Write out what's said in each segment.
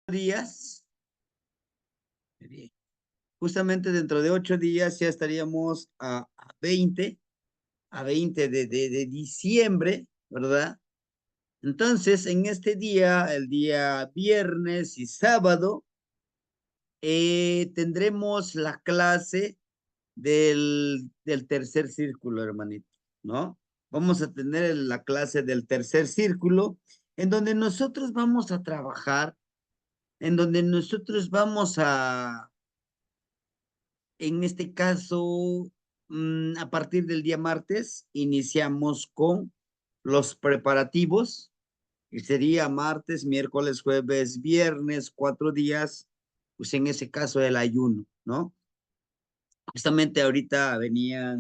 días, justamente dentro de 8 días ya estaríamos a 20, de diciembre, ¿verdad? Entonces, en este día, el día viernes y sábado, tendremos la clase del tercer círculo, hermanito, ¿no? Vamos a tener la clase del tercer círculo, en donde nosotros vamos a trabajar, en donde nosotros vamos en este caso, a partir del día martes, iniciamos con los preparativos, y sería martes, miércoles, jueves, viernes, 4 días, pues en ese caso el ayuno, ¿no? Justamente ahorita venía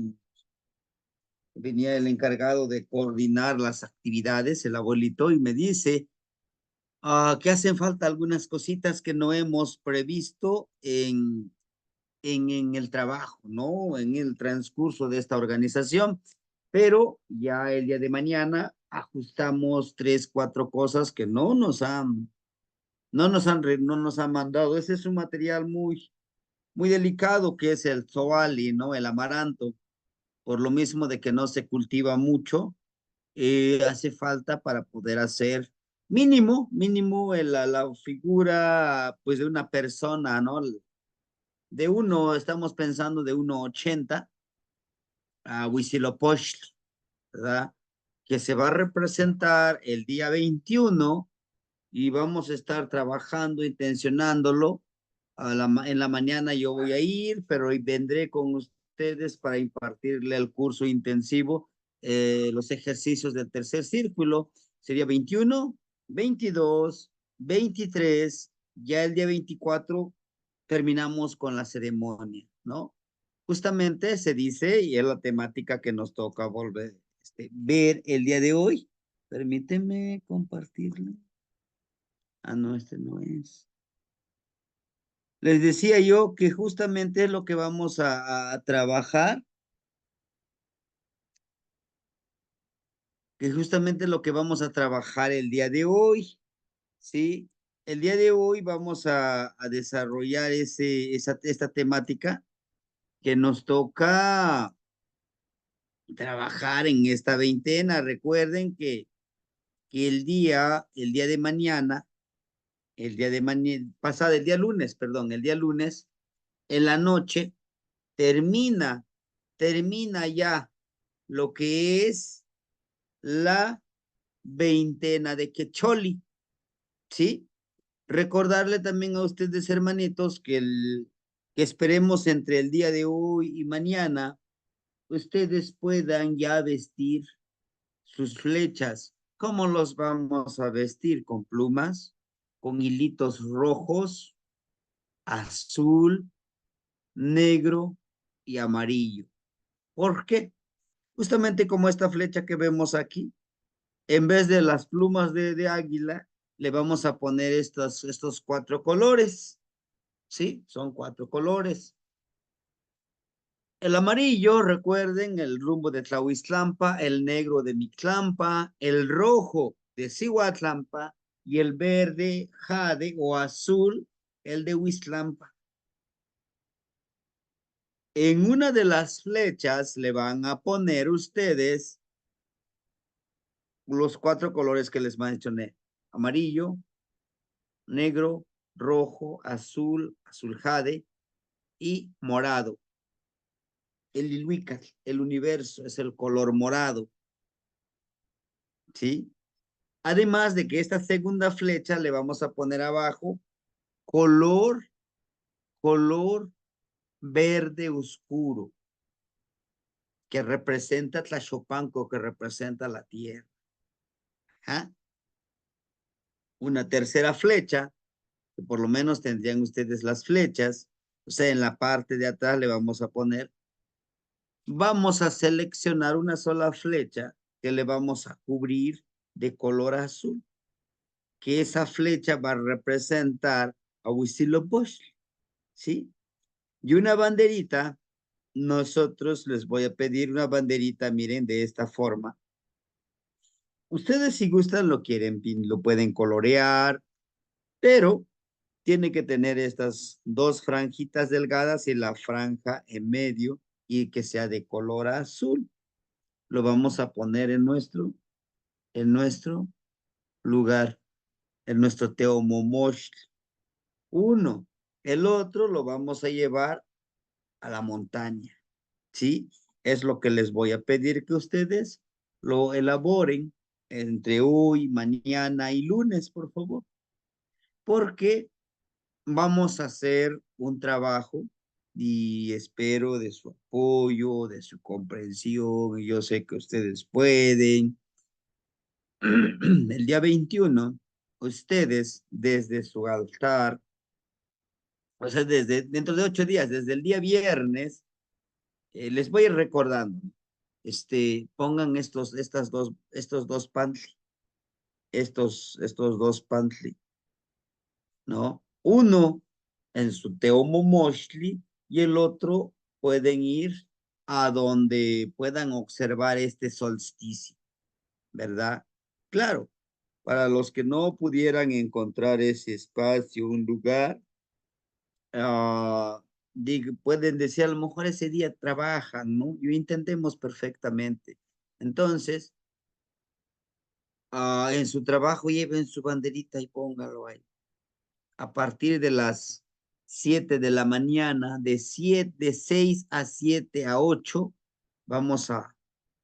el encargado de coordinar las actividades, el abuelito, y me dice que hacen falta algunas cositas que no hemos previsto en el trabajo, ¿no? En el transcurso de esta organización, pero ya el día de mañana ajustamos 3, 4 cosas que no nos han mandado. Ese es un material muy delicado que es el zoali, ¿no? El amaranto, por lo mismo de que no se cultiva mucho, hace falta para poder hacer mínimo la figura, pues, de una persona, ¿no? Estamos pensando de 1,80 a Huitzilopochtli, ¿verdad? Que se va a representar el día 21 y vamos a estar trabajando, intencionándolo. En la mañana yo voy a ir, pero hoy vendré con ustedes para impartirle el curso intensivo, los ejercicios del tercer círculo. Sería 21, 22, 23, ya el día 24 terminamos con la ceremonia, ¿no? Justamente se dice, y es la temática que nos toca ver el día de hoy. Permíteme compartirlo. No, este no es. Les decía yo que justamente es lo que vamos a trabajar, que justamente es lo que vamos a trabajar el día de hoy, ¿sí? El día de hoy vamos a desarrollar esta temática que nos toca trabajar en esta veintena. Recuerden que el día de mañana, pasado, el día lunes, perdón, el día lunes, en la noche, termina, termina ya lo que es la veintena de Quecholi, ¿sí? Recordarle también a ustedes, hermanitos, que esperemos entre el día de hoy y mañana, ustedes puedan ya vestir sus flechas. ¿Cómo los vamos a vestir? Con plumas, con hilitos rojos, azul, negro y amarillo. ¿Por qué? Justamente como esta flecha que vemos aquí, en vez de las plumas de águila, le vamos a poner estos 4 colores, ¿sí? Son 4 colores. El amarillo, recuerden, el rumbo de Tlahuiztlampa, el negro de Mictlampa, el rojo de Cihuatlampa y el verde, jade o azul, el de Huiztlampa. En una de las flechas le van a poner ustedes los 4 colores que les mencioné: amarillo, negro, rojo, azul jade y morado. El Ilhuical, el universo, es el color morado, ¿sí? Además de que esta segunda flecha le vamos a poner abajo color verde oscuro, que representa Tlaxopanco, que representa la tierra. ¿Ah? Una tercera flecha, que por lo menos tendrían ustedes las flechas, o sea, en la parte de atrás le vamos a poner, vamos a seleccionar una sola flecha que le vamos a cubrir de color azul, que esa flecha va a representar a Huitzilopochtli, ¿sí? Y una banderita, nosotros les voy a pedir una banderita, miren, de esta forma. Ustedes, si gustan, lo pueden colorear, pero tiene que tener estas dos franjitas delgadas y la franja en medio y que sea de color azul. Lo vamos a poner en nuestro lugar, en nuestro Teomomoch. Uno, el otro lo vamos a llevar a la montaña, ¿sí? Es lo que les voy a pedir que ustedes lo elaboren entre hoy, mañana y lunes, por favor, porque vamos a hacer un trabajo y espero de su apoyo, de su comprensión. Yo sé que ustedes pueden. El día 21, ustedes desde su altar, o sea, desde dentro de 8 días, desde el día viernes, les voy a ir recordando, pongan estos dos pantli, estos dos pantli, ¿no? Uno en su Teomomochli y el otro pueden ir a donde puedan observar este solsticio, ¿verdad? Claro, para los que no pudieran encontrar ese espacio, un lugar, pueden decir, a lo mejor ese día trabajan, ¿no? Y intentemos perfectamente. Entonces, en su trabajo lleven su banderita y póngalo ahí. A partir de las 7 de la mañana, de 6 a 7 a 8, vamos a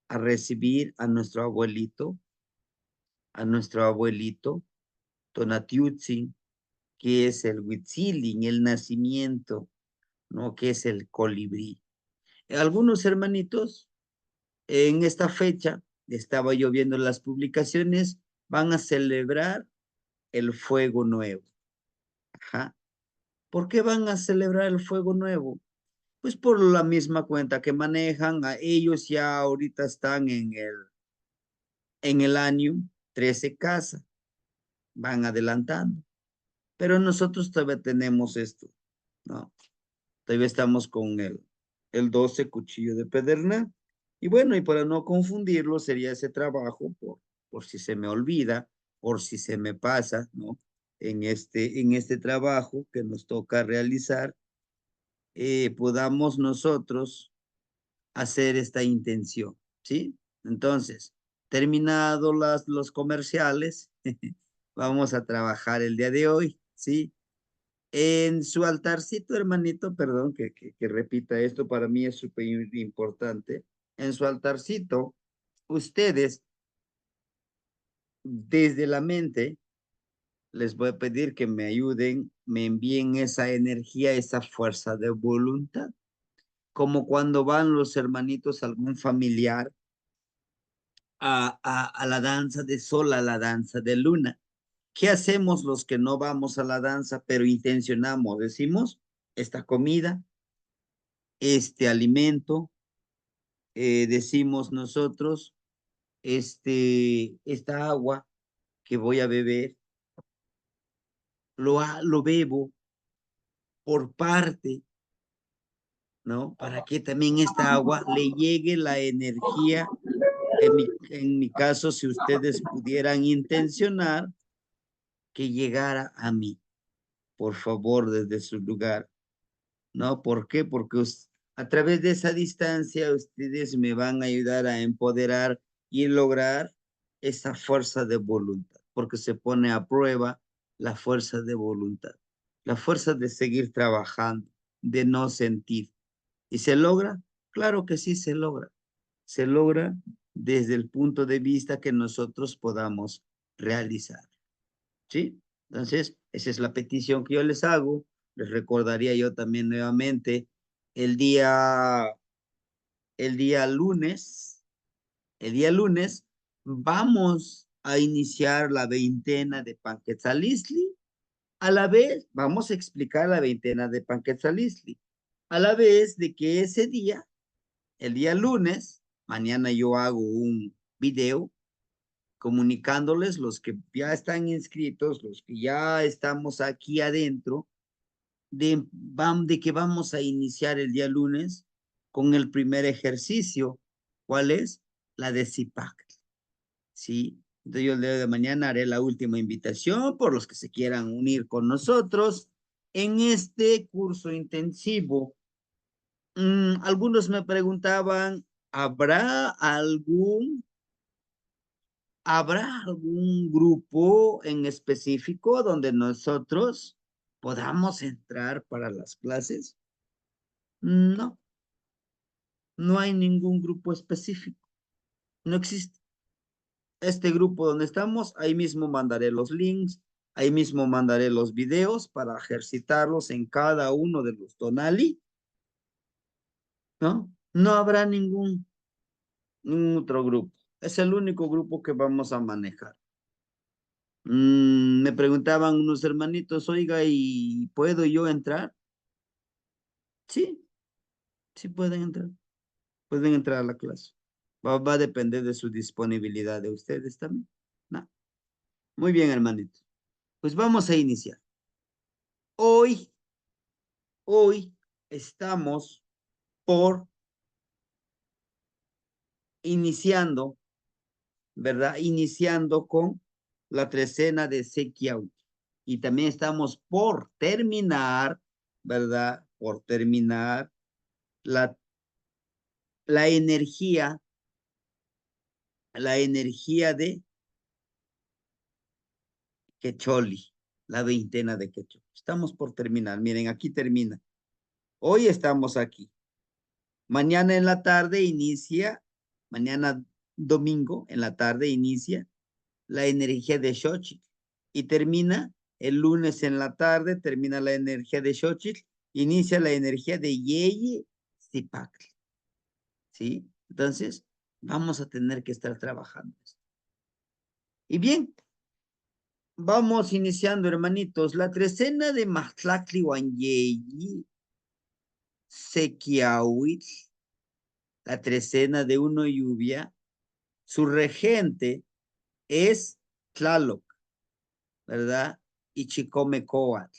recibir a nuestro abuelito, Tonatiutzin, que es el Huitzilin, el nacimiento, ¿no? Que es el colibrí. Algunos hermanitos, en esta fecha, estaba yo viendo las publicaciones, van a celebrar el fuego nuevo. Ajá. ¿Por qué van a celebrar el fuego nuevo? Pues por la misma cuenta que manejan, a ellos ya ahorita están en el año 13 casa, van adelantando. Pero nosotros todavía tenemos esto, ¿no? Todavía estamos con el 12 cuchillo de pedernal. Y bueno, y para no confundirlo, sería ese trabajo, por si se me olvida, por si se me pasa, ¿no? En este trabajo que nos toca realizar, podamos nosotros hacer esta intención, ¿sí? Entonces, terminado los comerciales, vamos a trabajar el día de hoy, ¿sí? En su altarcito, hermanito, perdón que repita esto, para mí es súper importante. En su altarcito, ustedes, desde la mente, les voy a pedir que me ayuden, me envíen esa energía, esa fuerza de voluntad, como cuando van los hermanitos, algún familiar, a la danza de sol, a la danza de luna. ¿Qué hacemos los que no vamos a la danza, pero intencionamos? Decimos, esta comida, este alimento, decimos nosotros, esta agua que voy a beber, lo bebo por parte, ¿no? Para que también esta agua le llegue la energía. En mi caso, si ustedes pudieran intencionar que llegara a mí, por favor, desde su lugar, ¿no? ¿Por qué? Porque a través de esa distancia ustedes me van a ayudar a empoderar y lograr esa fuerza de voluntad, porque se pone a prueba la fuerza de voluntad, la fuerza de seguir trabajando, de no sentir. ¿Y se logra? Claro que sí se logra. Se logra desde el punto de vista que nosotros podamos realizar. ¿Sí? Entonces, esa es la petición que yo les hago. Les recordaría yo también nuevamente el día, el día lunes, el día lunes vamos a iniciar la veintena de Panquetzalistli. A la vez, vamos a explicar la veintena de Panquetzalistli. A la vez de que ese día, el día lunes, mañana yo hago un video comunicándoles los que ya están inscritos, los que ya estamos aquí adentro, de que vamos a iniciar el día lunes con el primer ejercicio. ¿Cuál es? La de CIPAC. ¿Sí? Entonces yo el día de mañana haré la última invitación por los que se quieran unir con nosotros En este curso intensivo, algunos me preguntaban, ¿habrá algún grupo en específico donde nosotros podamos entrar para las clases? No, no hay ningún grupo específico. No existe. Este grupo donde estamos, ahí mismo mandaré los links, ahí mismo mandaré los videos para ejercitarlos en cada uno de los tonali, ¿no? No habrá ningún otro grupo. Es el único grupo que vamos a manejar. Me preguntaban unos hermanitos, oiga, ¿y puedo yo entrar? Sí, sí pueden entrar. Pueden entrar a la clase. Va a depender de su disponibilidad de ustedes también. ¿No? Muy bien, hermanito. Pues vamos a iniciar. Hoy, hoy estamos por iniciando, ¿verdad? Iniciando con la trecena de Sekiau. Y también estamos por terminar, ¿verdad? Por terminar la, la energía, la energía de Quecholi, la veintena de Quecholi. Estamos por terminar. Miren, aquí termina. Hoy estamos aquí. Mañana en la tarde inicia, mañana domingo en la tarde inicia la energía de Xochitl y termina el lunes en la tarde, termina la energía de Xochitl, inicia la energía de Yeye Zipacli, ¿sí? Entonces, vamos a tener que estar trabajando. Y bien, vamos iniciando, hermanitos, la trecena de Mahtlacli Wanyeyi, Sequiahuitl, la trecena de Uno Lluvia, su regente es Tlaloc, ¿verdad? Y Chicomecoatl.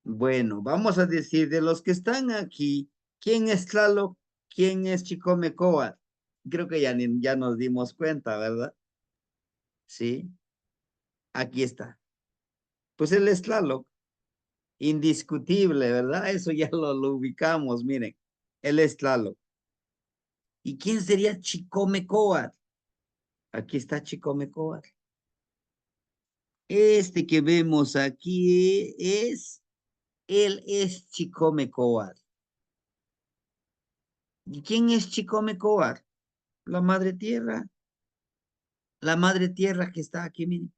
Bueno, vamos a decir de los que están aquí, ¿quién es Tlaloc? ¿Quién es Chicomecoatl? Creo que ya nos dimos cuenta, ¿verdad? Sí, aquí está. Pues él es Tlaloc, indiscutible, ¿verdad? Eso ya lo ubicamos, miren. Él es Tlaloc. ¿Y quién sería Chicomecoatl? Aquí está Chicomecoatl. Este que vemos aquí él es Chicomecoatl. ¿Y quién es Chicomecoatl? La madre tierra. La madre tierra que está aquí, miren.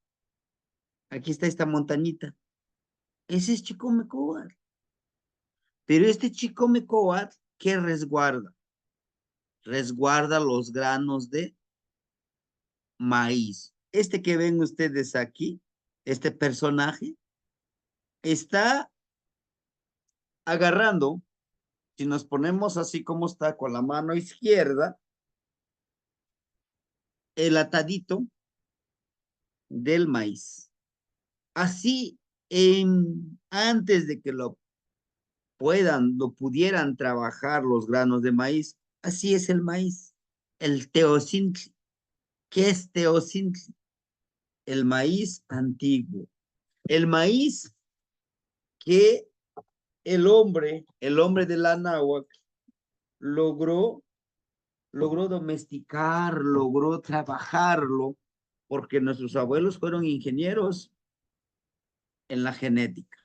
Aquí está esta montañita. Ese es Chicomecoatl. Pero este Chicomecoatl, ¿qué resguarda? Resguarda los granos de maíz. Este que ven ustedes aquí, este personaje, está agarrando, si nos ponemos así como está con la mano izquierda, el atadito del maíz. Así, antes de que lo pudieran trabajar los granos de maíz, así es el maíz, el teocintli. ¿Qué es teocintli? El maíz antiguo. El maíz que el hombre de la náhuatl, logró, logró domesticar, logró trabajarlo, porque nuestros abuelos fueron ingenieros en la genética.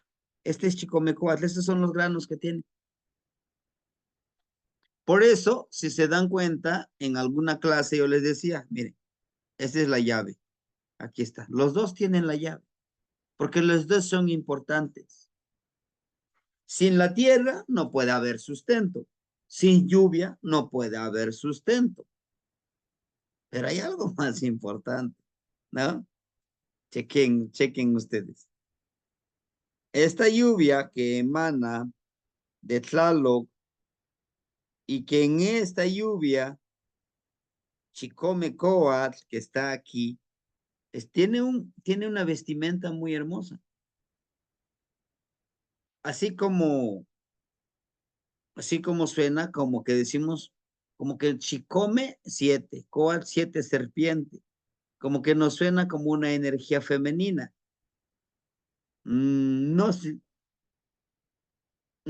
Este es Chicomecoatl, estos son los granos que tiene. Por eso, si se dan cuenta, en alguna clase yo les decía, miren, esta es la llave, aquí está. Los dos tienen la llave, porque los dos son importantes. Sin la tierra no puede haber sustento. Sin lluvia no puede haber sustento. Pero hay algo más importante, ¿no? Chequen ustedes. Esta lluvia que emana de Tlaloc y que en esta lluvia Chicomecoatl, que está aquí, tiene una vestimenta muy hermosa. Así como, así como suena, como que decimos, como que Chicome 7, Coatl 7 serpiente, como que nos suena como una energía femenina. No sé,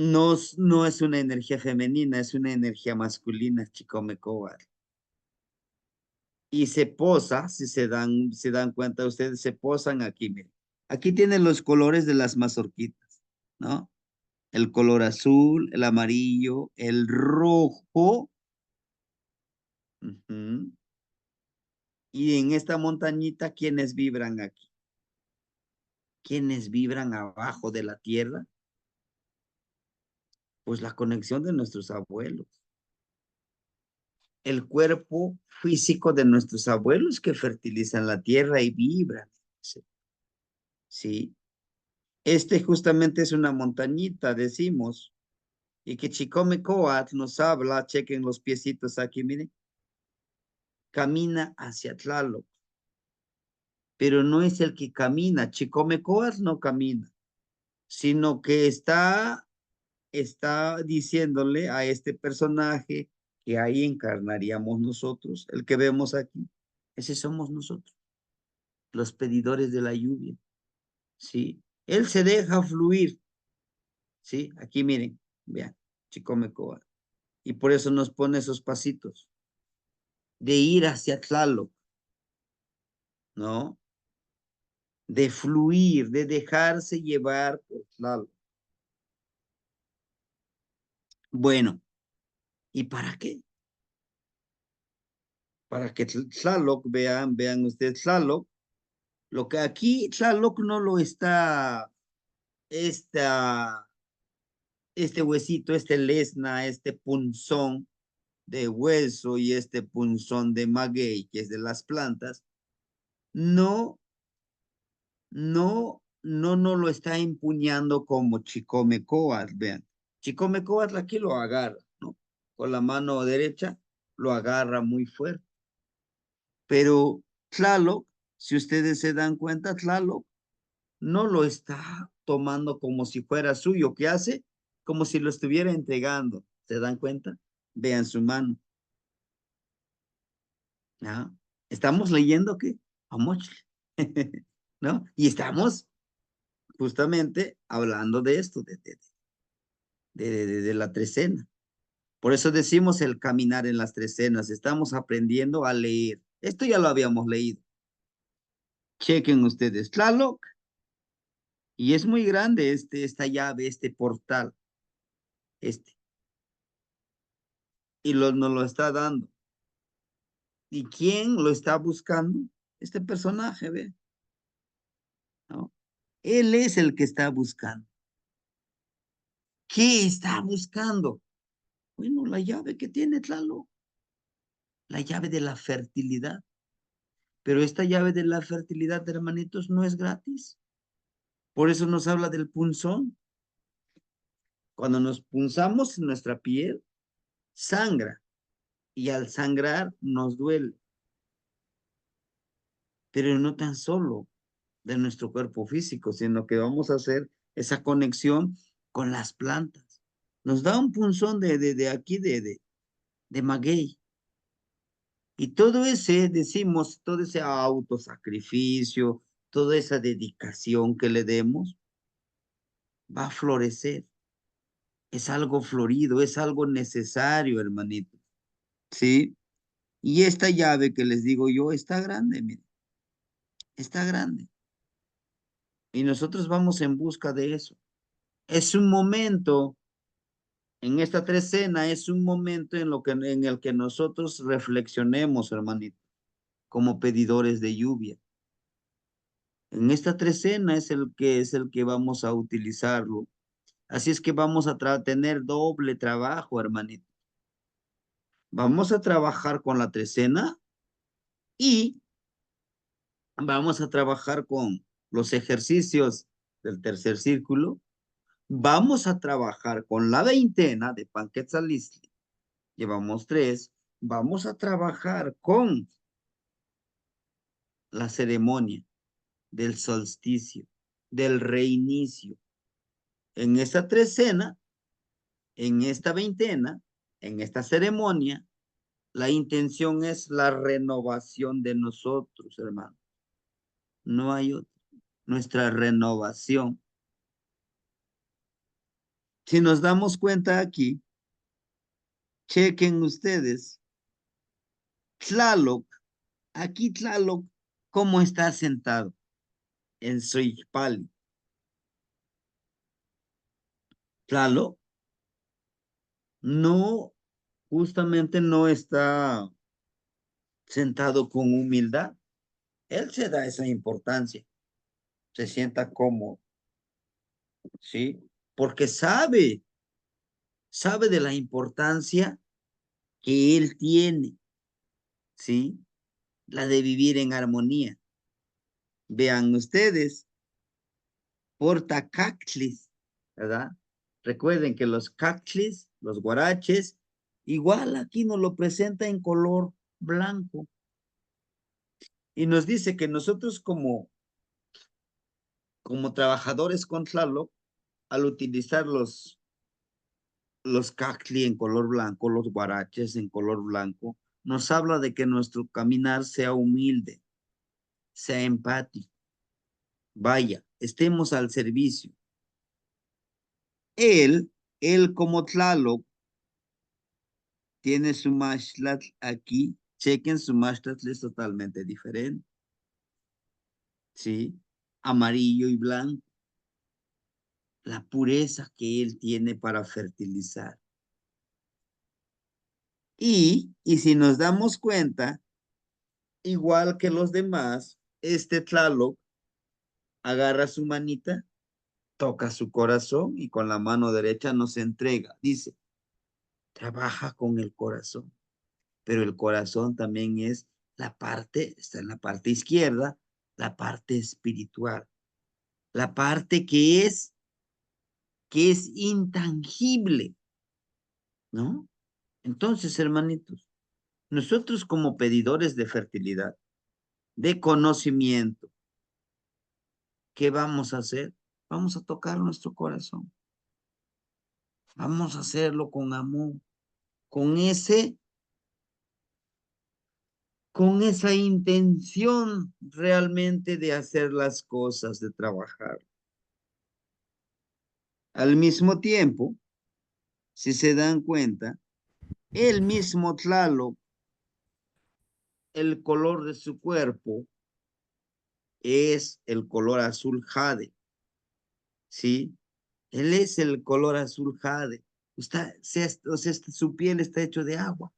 No, no es una energía femenina, es una energía masculina, Chicomecoatl. Y se posa, si se dan cuenta ustedes, se posan aquí, miren. Aquí tienen los colores de las mazorquitas, ¿no? El color azul, el amarillo, el rojo. Ujú. Y en esta montañita, ¿quiénes vibran aquí? ¿Quiénes vibran abajo de la tierra? Pues la conexión de nuestros abuelos. El cuerpo físico de nuestros abuelos que fertilizan la tierra y vibran. Sí. Sí. Este justamente es una montañita, decimos, y que Chicome Coat nos habla, chequen los piecitos aquí, miren, camina hacia Tlaloc, pero no es el que camina, Chicome Coat no camina, sino que está diciéndole a este personaje que ahí encarnaríamos nosotros, el que vemos aquí, ese somos nosotros, los pedidores de la lluvia, ¿sí? Él se deja fluir, ¿sí? Aquí miren, vean, Chicome Coat. Y por eso nos pone esos pasitos de ir hacia Tlaloc, ¿no? De fluir, de dejarse llevar por Tlaloc. Bueno, ¿y para qué? Para que Tlaloc, vean ustedes Tlaloc, lo que aquí Tlaloc no lo está, esta, este huesito, este lesna, este punzón de hueso y este punzón de maguey, que es de las plantas, no no lo está empuñando como Chicomecoatl, vean. Chicomecoatl aquí lo agarra, ¿no? Con la mano derecha lo agarra muy fuerte. Pero Tlaloc, si ustedes se dan cuenta, Tlaloc no lo está tomando como si fuera suyo. ¿Qué hace? Como si lo estuviera entregando. ¿Se dan cuenta? Vean su mano. ¿Ah? Estamos leyendo qué? Amoch. ¿No? Y estamos justamente hablando de esto, de la trecena. Por eso decimos el caminar en las trecenas. Estamos aprendiendo a leer. Esto ya lo habíamos leído. Chequen ustedes, Tlaloc. Y es muy grande esta llave, este portal, este. Y nos lo está dando. ¿Y quién lo está buscando? Este personaje, ¿ve? ¿No? Él es el que está buscando. ¿Qué está buscando? Bueno, la llave que tiene Tlaloc. La llave de la fertilidad. Pero esta llave de la fertilidad, hermanitos, no es gratis. Por eso nos habla del punzón. Cuando nos punzamos en nuestra piel, sangra. Y al sangrar nos duele. Pero no tan solo de nuestro cuerpo físico, sino que vamos a hacer esa conexión con las plantas. Nos da un punzón de aquí, de maguey. Y todo ese, decimos, todo ese autosacrificio, toda esa dedicación que le demos, va a florecer. Es algo florido, es algo necesario, hermanito. ¿Sí? Y esta llave que les digo yo está grande, miren, está grande. Y nosotros vamos en busca de eso. Es un momento, en esta trecena, es un momento en el que nosotros reflexionemos, hermanito, como pedidores de lluvia. En esta trecena es el que vamos a utilizarlo. Así es que vamos a tener doble trabajo, hermanito. Vamos a trabajar con la trecena y vamos a trabajar con los ejercicios del tercer círculo. Vamos a trabajar con la veintena de Panquetzalistli. Llevamos 3. Vamos a trabajar con la ceremonia del solsticio, del reinicio. En esta trecena, en esta veintena, en esta ceremonia, la intención es la renovación de nosotros, hermano. No hay otra. Nuestra renovación. Si nos damos cuenta aquí, chequen ustedes, Tlaloc, aquí Tlaloc, ¿cómo está sentado? En su Ixpali. Tlaloc no, justamente no está sentado con humildad. Él se da esa importancia, se sienta cómodo, ¿sí? Porque sabe de la importancia que él tiene, ¿sí? La de vivir en armonía. Vean ustedes, porta cactlis, ¿verdad? Recuerden que los cactlis, los guaraches, igual aquí nos lo presenta en color blanco y nos dice que nosotros como trabajadores con Tlaloc, al utilizar los cactli en color blanco, los guaraches en color blanco, nos habla de que nuestro caminar sea humilde, sea empático. Vaya, estemos al servicio. Él, él como Tlaloc, tiene su mashtlatl aquí. Chequen, su mashtlatl es totalmente diferente. ¿Sí? Amarillo y blanco. La pureza que él tiene para fertilizar. Y si nos damos cuenta, igual que los demás, este Tlaloc agarra su manita, toca su corazón y con la mano derecha nos entrega. Dice, trabaja con el corazón, pero el corazón también es la parte, está en la parte izquierda, la parte espiritual, la parte que es intangible, ¿no? Entonces, hermanitos, nosotros como pedidores de fertilidad, de conocimiento, ¿qué vamos a hacer? Vamos a tocar nuestro corazón. Vamos a hacerlo con amor, con con esa intención realmente de hacer las cosas, de trabajar. Al mismo tiempo, si se dan cuenta, el mismo Tlaloc, el color de su cuerpo es el color azul jade, ¿sí? Él es el color azul jade. O sea, su piel está hecho de agua,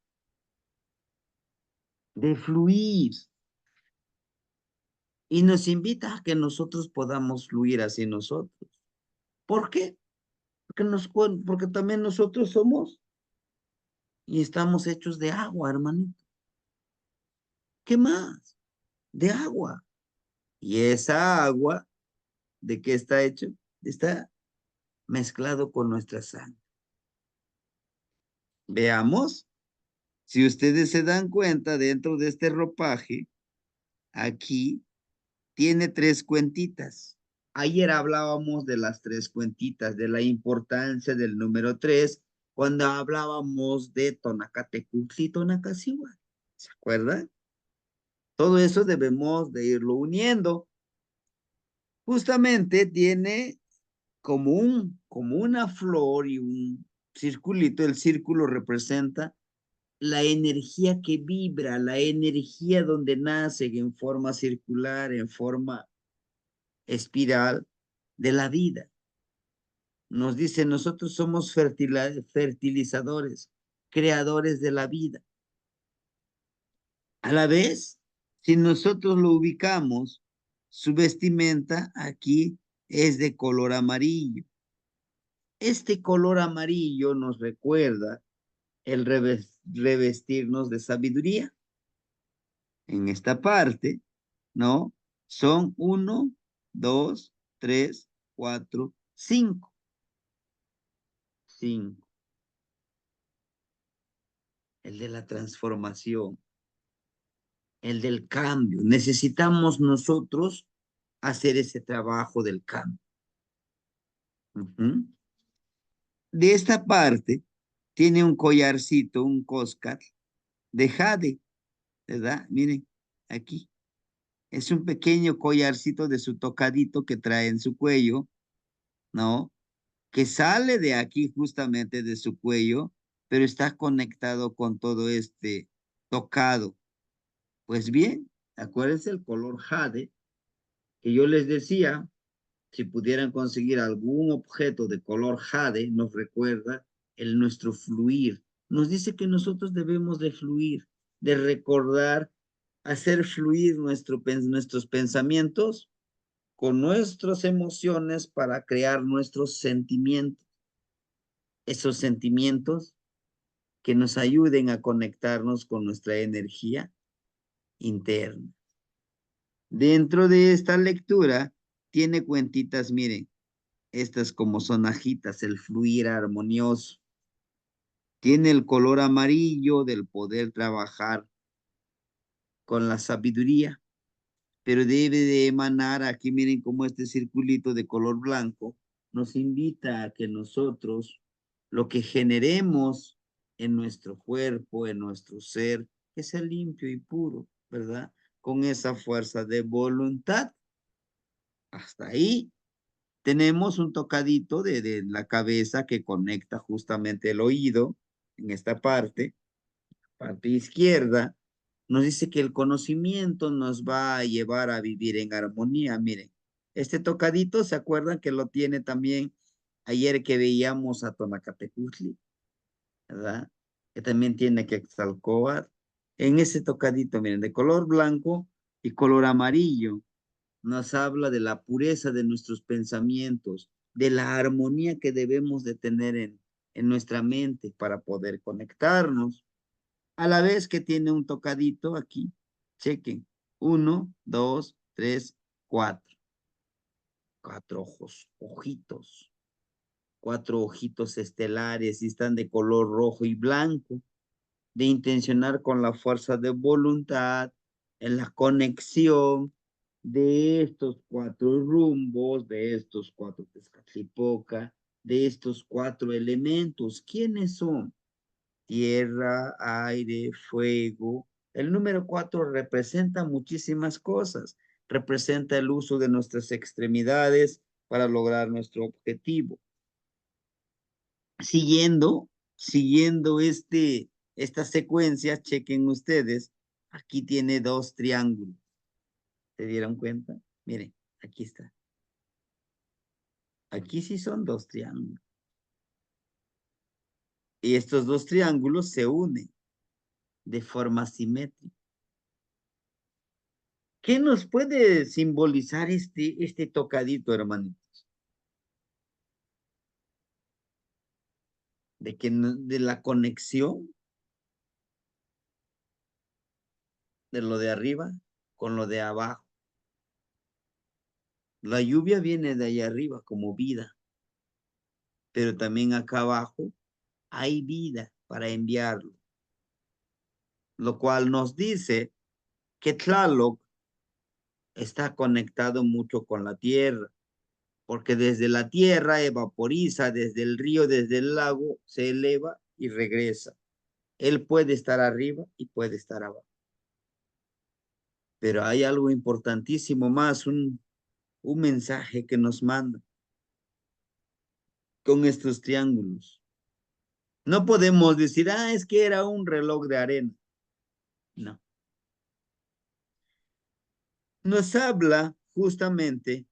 de fluir. Y nos invita a que nosotros podamos fluir así nosotros. ¿Por qué? Porque también nosotros somos y estamos hechos de agua, hermanito. ¿Qué más? De agua. Y esa agua, ¿de qué está hecho? Está mezclado con nuestra sangre. Veamos, si ustedes se dan cuenta, dentro de este ropaje, aquí tiene tres cuentitas. Ayer hablábamos de las tres cuentitas, de la importancia del número tres, cuando hablábamos de Tonacatecutli y Tonacasihuatl. ¿Se acuerdan? Todo eso debemos de irlo uniendo. Justamente tiene como una flor y un circulito. El círculo representa la energía que vibra, la energía donde nace en forma circular, en forma espiral de la vida. Nos dice, nosotros somos fertilizadores, creadores de la vida. A la vez, si nosotros lo ubicamos, su vestimenta aquí es de color amarillo. Este color amarillo nos recuerda el revestirnos de sabiduría. En esta parte, ¿no? Son 1, 2, 3, 4, 5. 5. El de la transformación, el del cambio. Necesitamos nosotros hacer ese trabajo del cambio. Ujú. De esta parte, tiene un collarcito, un coscat de jade, ¿verdad? Miren, aquí. Es un pequeño collarcito de su tocadito que trae en su cuello, ¿no? que sale de aquí justamente de su cuello, pero está conectado con todo este tocado. Pues bien, acuérdense el color jade, que yo les decía, si pudieran conseguir algún objeto de color jade, nos recuerda nuestro fluir. Nos dice que nosotros debemos de fluir, de recordar, hacer fluir nuestros pensamientos con nuestras emociones para crear nuestros sentimientos. Esos sentimientos que nos ayuden a conectarnos con nuestra energía interna. Dentro de esta lectura tiene cuentitas, miren, estas como sonajitas, el fluir armonioso. Tiene el color amarillo del poder trabajar con la sabiduría, pero debe de emanar, aquí miren cómo este circulito de color blanco nos invita a que nosotros lo que generemos en nuestro cuerpo, en nuestro ser, que sea limpio y puro, ¿verdad? Con esa fuerza de voluntad. Hasta ahí tenemos un tocadito de la cabeza que conecta justamente el oído en esta parte izquierda. Nos dice que el conocimiento nos va a llevar a vivir en armonía. Miren, este tocadito, ¿se acuerdan que lo tiene también ayer que veíamos a Tonacatecutli, ¿verdad? Que también tiene Quetzalcóatl. En ese tocadito, miren, de color blanco y color amarillo nos habla de la pureza de nuestros pensamientos, de la armonía que debemos de tener en nuestra mente para poder conectarnos. A la vez que tiene un tocadito aquí, chequen, uno, dos, tres, cuatro, cuatro ojos, ojitos, cuatro ojitos estelares y están de color rojo y blanco, de intencionar con la fuerza de voluntad, en la conexión de estos cuatro rumbos, de estos cuatro Tezcatlipoca, de estos cuatro elementos. ¿Quiénes son? Tierra, aire, fuego. El número cuatro representa muchísimas cosas. Representa el uso de nuestras extremidades para lograr nuestro objetivo. Siguiendo esta secuencia, chequen ustedes, aquí tiene dos triángulos. ¿Se dieron cuenta? Miren, aquí está. Aquí sí son dos triángulos. Y estos dos triángulos se unen de forma simétrica. ¿Qué nos puede simbolizar este tocadito, hermanitos? De la conexión de lo de arriba con lo de abajo. La lluvia viene de allá arriba como vida, pero también acá abajo hay vida para enviarlo, lo cual nos dice que Tlaloc está conectado mucho con la tierra, porque desde la tierra evaporiza, desde el río, desde el lago, se eleva y regresa. Él puede estar arriba y puede estar abajo. Pero hay algo importantísimo más, un mensaje que nos manda con estos triángulos. No podemos decir, es que era un reloj de arena. No. Nos habla justamente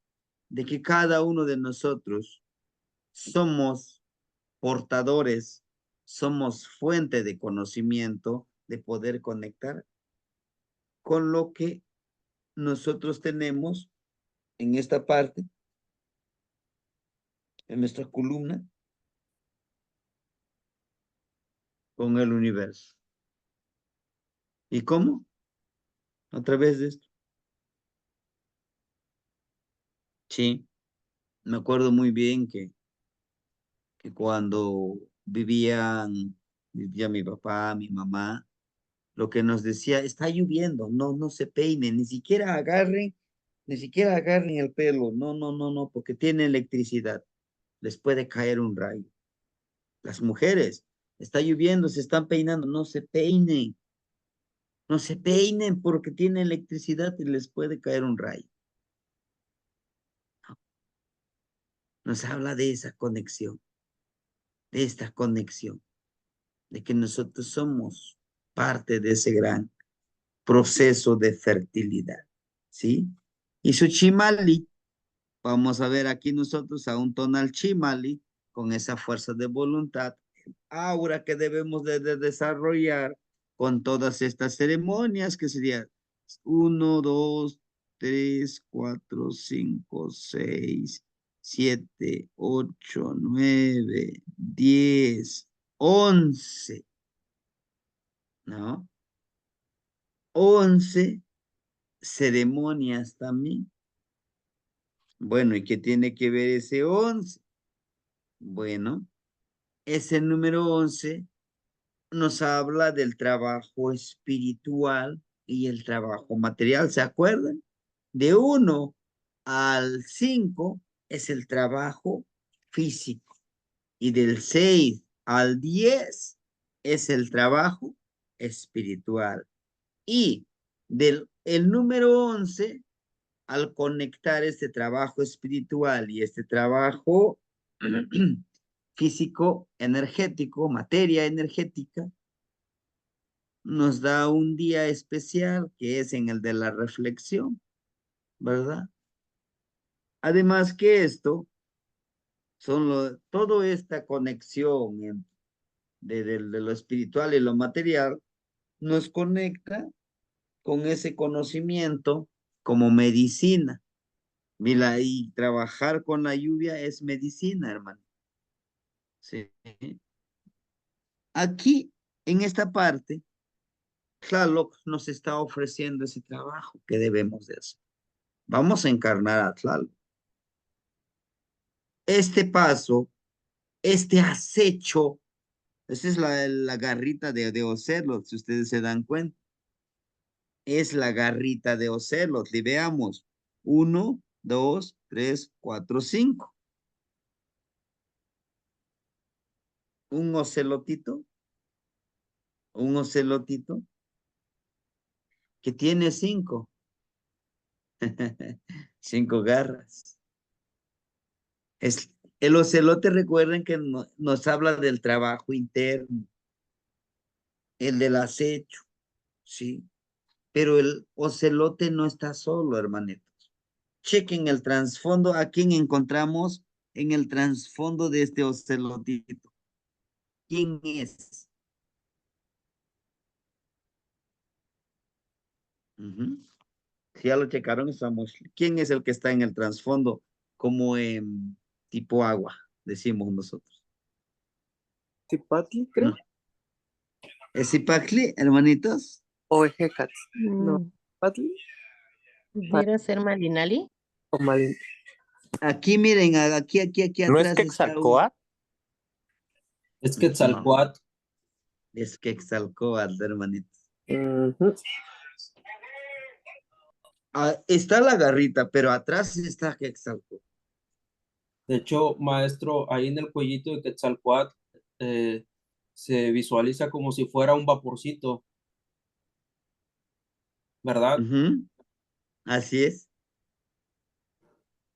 de que cada uno de nosotros somos portadores, somos fuente de conocimiento, de poder conectar con lo que nosotros tenemos en esta parte, en nuestra columna, con el universo. ¿Y cómo? A través de esto. Sí, me acuerdo muy bien que cuando vivía mi papá, mi mamá, lo que nos decía, está lloviendo, no se peinen, ni siquiera agarren el pelo, no, porque tiene electricidad, les puede caer un rayo. Las mujeres, está lloviendo, se están peinando, no se peinen porque tiene electricidad y les puede caer un rayo. nos habla de esa conexión, de esta conexión, de que nosotros somos parte de ese gran proceso de fertilidad, ¿sí? Y su chimali, vamos a ver aquí nosotros a un tonal chimali con esa fuerza de voluntad, aura que debemos de desarrollar con todas estas ceremonias que serían 1, 2, 3, 4, 5, 6, 7, 8, 9, 10, 11, ¿no? 11 ceremonias también. Bueno, ¿y qué tiene que ver ese 11? Bueno, ese número 11 nos habla del trabajo espiritual y el trabajo material, ¿se acuerdan? De 1 al 5 es el trabajo físico y del 6 al 10 es el trabajo espiritual. Y del el número 11, al conectar este trabajo espiritual y este trabajo físico, energético, materia energética, nos da un día especial que es en el de la reflexión, ¿verdad? Además que esto, toda esta conexión de lo espiritual y lo material, nos conecta con ese conocimiento como medicina. Mira, y trabajar con la lluvia es medicina, hermano. Sí. Aquí, en esta parte, Tlaloc nos está ofreciendo ese trabajo que debemos de hacer. Vamos a encarnar a Tlaloc. Este paso, este acecho, esa es la garrita de Ocelot, si ustedes se dan cuenta. Es la garrita de Ocelot. Y veamos. 1, 2, 3, 4, 5. Un ocelotito. Un ocelotito que tiene 5. 5 garras. El ocelote, recuerden que nos habla del trabajo interno, el del acecho, ¿sí? Pero el ocelote no está solo, hermanitos. Chequen el trasfondo, a quién encontramos en el trasfondo de este ocelotito. ¿Quién es? Ujú. Si ya lo checaron, estamos. ¿Quién es el que está en el trasfondo como en tipo agua, decimos nosotros? Tipatli, creo. ¿No? ¿Es Zipacli, hermanitos? O Ejecatl. No, Mm, Patli ¿Pudiera ser Malinali? o Malin. Aquí, miren, aquí ¿No es atrás está un... Quetzalcóatl? Es No, Quetzalcóatl. es Quetzalcóatl, hermanitos. Ujú. Está la garrita, pero atrás está Quetzalcóatl. De hecho, maestro, ahí en el cuellito de Quetzalcóatl se visualiza como si fuera un vaporcito, ¿verdad? Ujú, así es.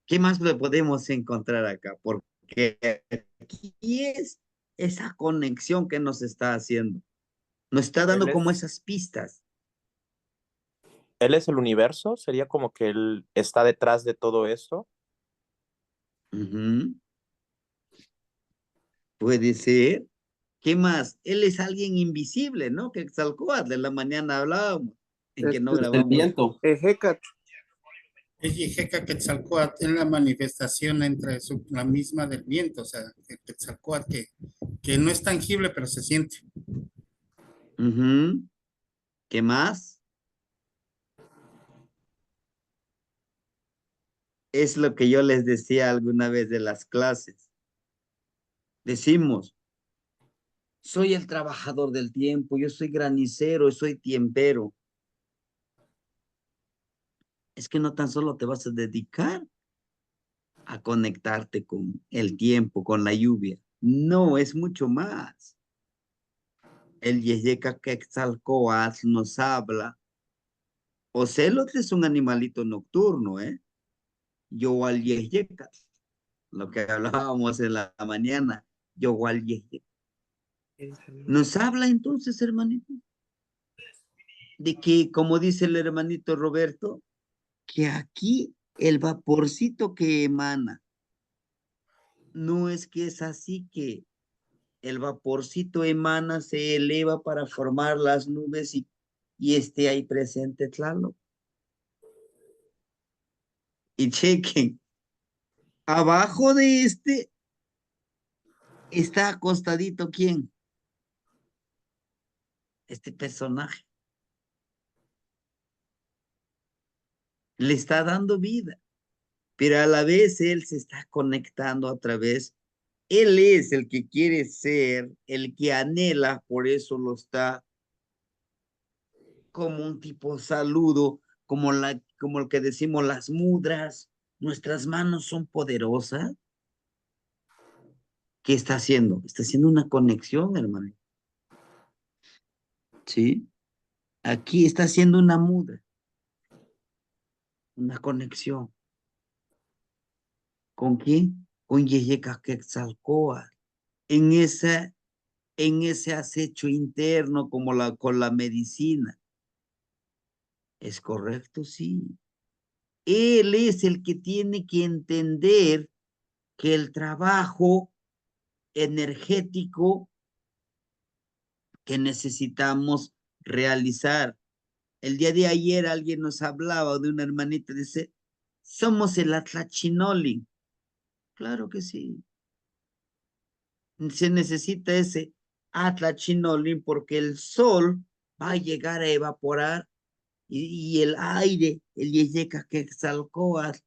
¿Qué más le podemos encontrar acá? Porque aquí es esa conexión que nos está haciendo. Nos está Él dando como es, esas pistas. él es el universo, sería como que él está detrás de todo esto. Ujú, puede ser. ¿Qué más? Él es alguien invisible, ¿no? Quetzalcóatl, en la mañana hablábamos, en que no Este, Es el grabamos. viento. Ejecatl. Es Yejeca Quetzalcóatl en la manifestación entre la misma del viento, o sea, el Quetzalcóatl que no es tangible, pero se siente. Ujú, ¿qué más? Es lo que yo les decía alguna vez de las clases. Decimos, soy el trabajador del tiempo, yo soy granicero, soy tiempero. Es que no tan solo te vas a dedicar a conectarte con el tiempo, con la lluvia. No, es mucho más. El Yeyeca Quetzalcóatl nos habla. Ocelot es un animalito nocturno, ¿eh? Yo al Yeyeca. lo que hablábamos en la mañana, Yowal Yeje. Nos habla entonces, hermanito, de que, como dice el hermanito Roberto, que aquí el vaporcito que emana, no es que es así que el vaporcito emana, se eleva para formar las nubes y esté ahí presente Tlaloc. Y chequen, abajo de este está acostadito ¿quién? Este personaje. Le está dando vida, pero a la vez él se está conectando a través. Él es el que quiere ser, el que anhela, por eso lo está como un tipo saludo, como el que decimos las mudras, nuestras manos son poderosas. ¿Qué está haciendo? Está haciendo una conexión, hermano. ¿Sí? Aquí está haciendo una mudra, una conexión. ¿Con quién? Con Yeyeka Quetzalcóatl. En ese acecho interno como con la medicina. ¿Es correcto? Sí. Él es el que tiene que entender que el trabajo energético que necesitamos realizar. El día de ayer alguien nos hablaba de una hermanita, dice, somos el Atlachinoli. Claro que sí. Se necesita ese Atlachinoli porque el sol va a llegar a evaporar y el aire, el Yeyeca Quetzalcóatl,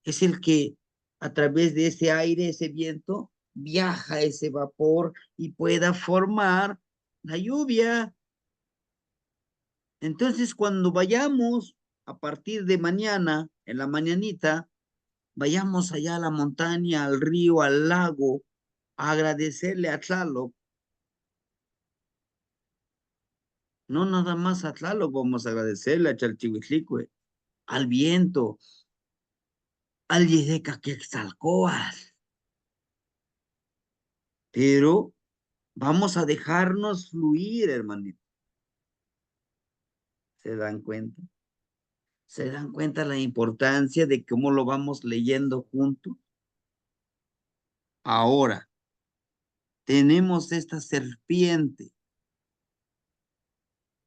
es el que a través de ese aire, ese viento, viaja ese vapor y pueda formar la lluvia. Entonces, cuando vayamos a partir de mañana, en la mañanita, vayamos allá a la montaña, al río, al lago, a agradecerle a Tlaloc. No nada más a Tlaloc, vamos a agradecerle a Chalchihuitlicue, al viento, al Yeyeca Quetzalcóatl. Pero vamos a dejarnos fluir, hermanito. ¿Se dan cuenta? ¿Se dan cuenta la importancia de cómo lo vamos leyendo juntos? Ahora, tenemos esta serpiente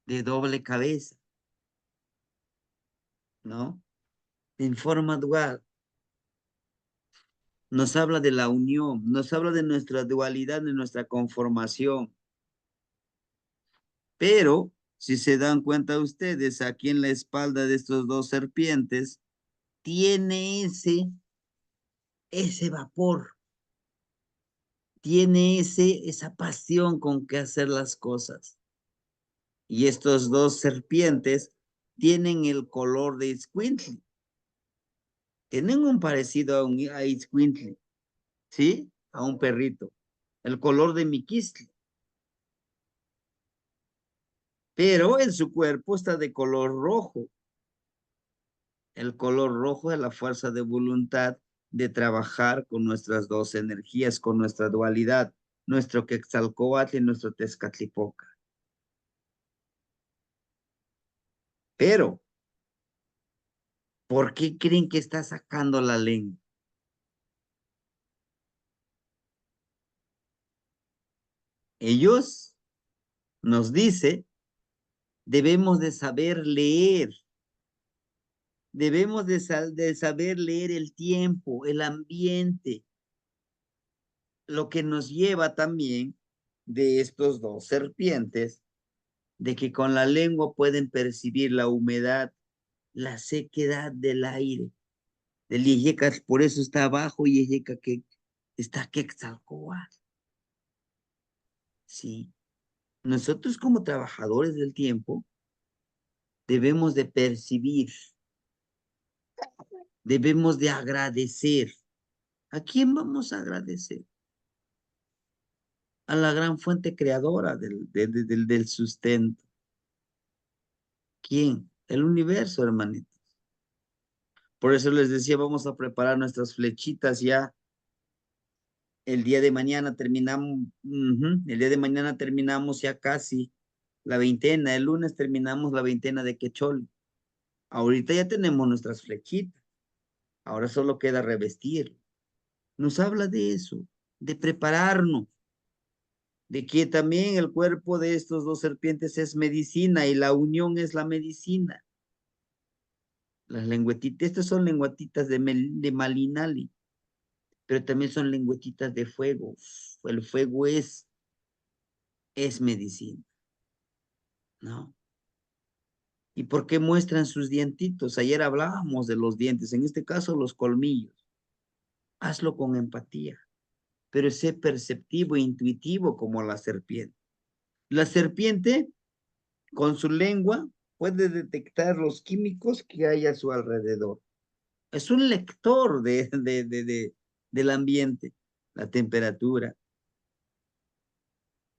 de doble cabeza, ¿no? En forma dual. Nos habla de la unión, nos habla de nuestra dualidad, de nuestra conformación. Pero, si se dan cuenta ustedes, aquí en la espalda de estos dos serpientes, tiene ese vapor, tiene esa pasión con que hacer las cosas. Y estos dos serpientes tienen el color de Iscuintli. Tienen un parecido a Iscuintli, ¿sí? A un perrito. El color de Miquistli. Pero en su cuerpo está de color rojo. El color rojo es la fuerza de voluntad de trabajar con nuestras dos energías, con nuestra dualidad, nuestro Quetzalcóatl y nuestro Tezcatlipoca. Pero, ¿por qué creen que está sacando la lengua? Ellos nos dice, debemos de saber leer, debemos de saber leer el tiempo, el ambiente, lo que nos lleva también de estos dos serpientes, de que con la lengua pueden percibir la humedad, la sequedad del aire, del Yeyeca, por eso está abajo Yeyeca que está Quetzalcóatl. Sí, nosotros como trabajadores del tiempo debemos de percibir, debemos de agradecer. ¿A quién vamos a agradecer? A la gran fuente creadora del sustento. ¿Quién? El universo, hermanitos. Por eso les decía, vamos a preparar nuestras flechitas ya El día de mañana terminamos, el día de mañana terminamos ya casi la veintena, el lunes terminamos la veintena de Quechol. Ahorita ya tenemos nuestras flechitas, ahora solo queda revestir. Nos habla de eso, de prepararnos, de que también el cuerpo de estos dos serpientes es medicina y la unión es la medicina. Las lengüetitas, estas son lengüetitas de Malinali, pero también son lengüetitas de fuego. El fuego es medicina, ¿no? ¿Y por qué muestran sus dientitos? Ayer hablábamos de los dientes, en este caso los colmillos. Hazlo con empatía, pero sé perceptivo e intuitivo como la serpiente. La serpiente, con su lengua, puede detectar los químicos que hay a su alrededor. Es un lector del ambiente, la temperatura,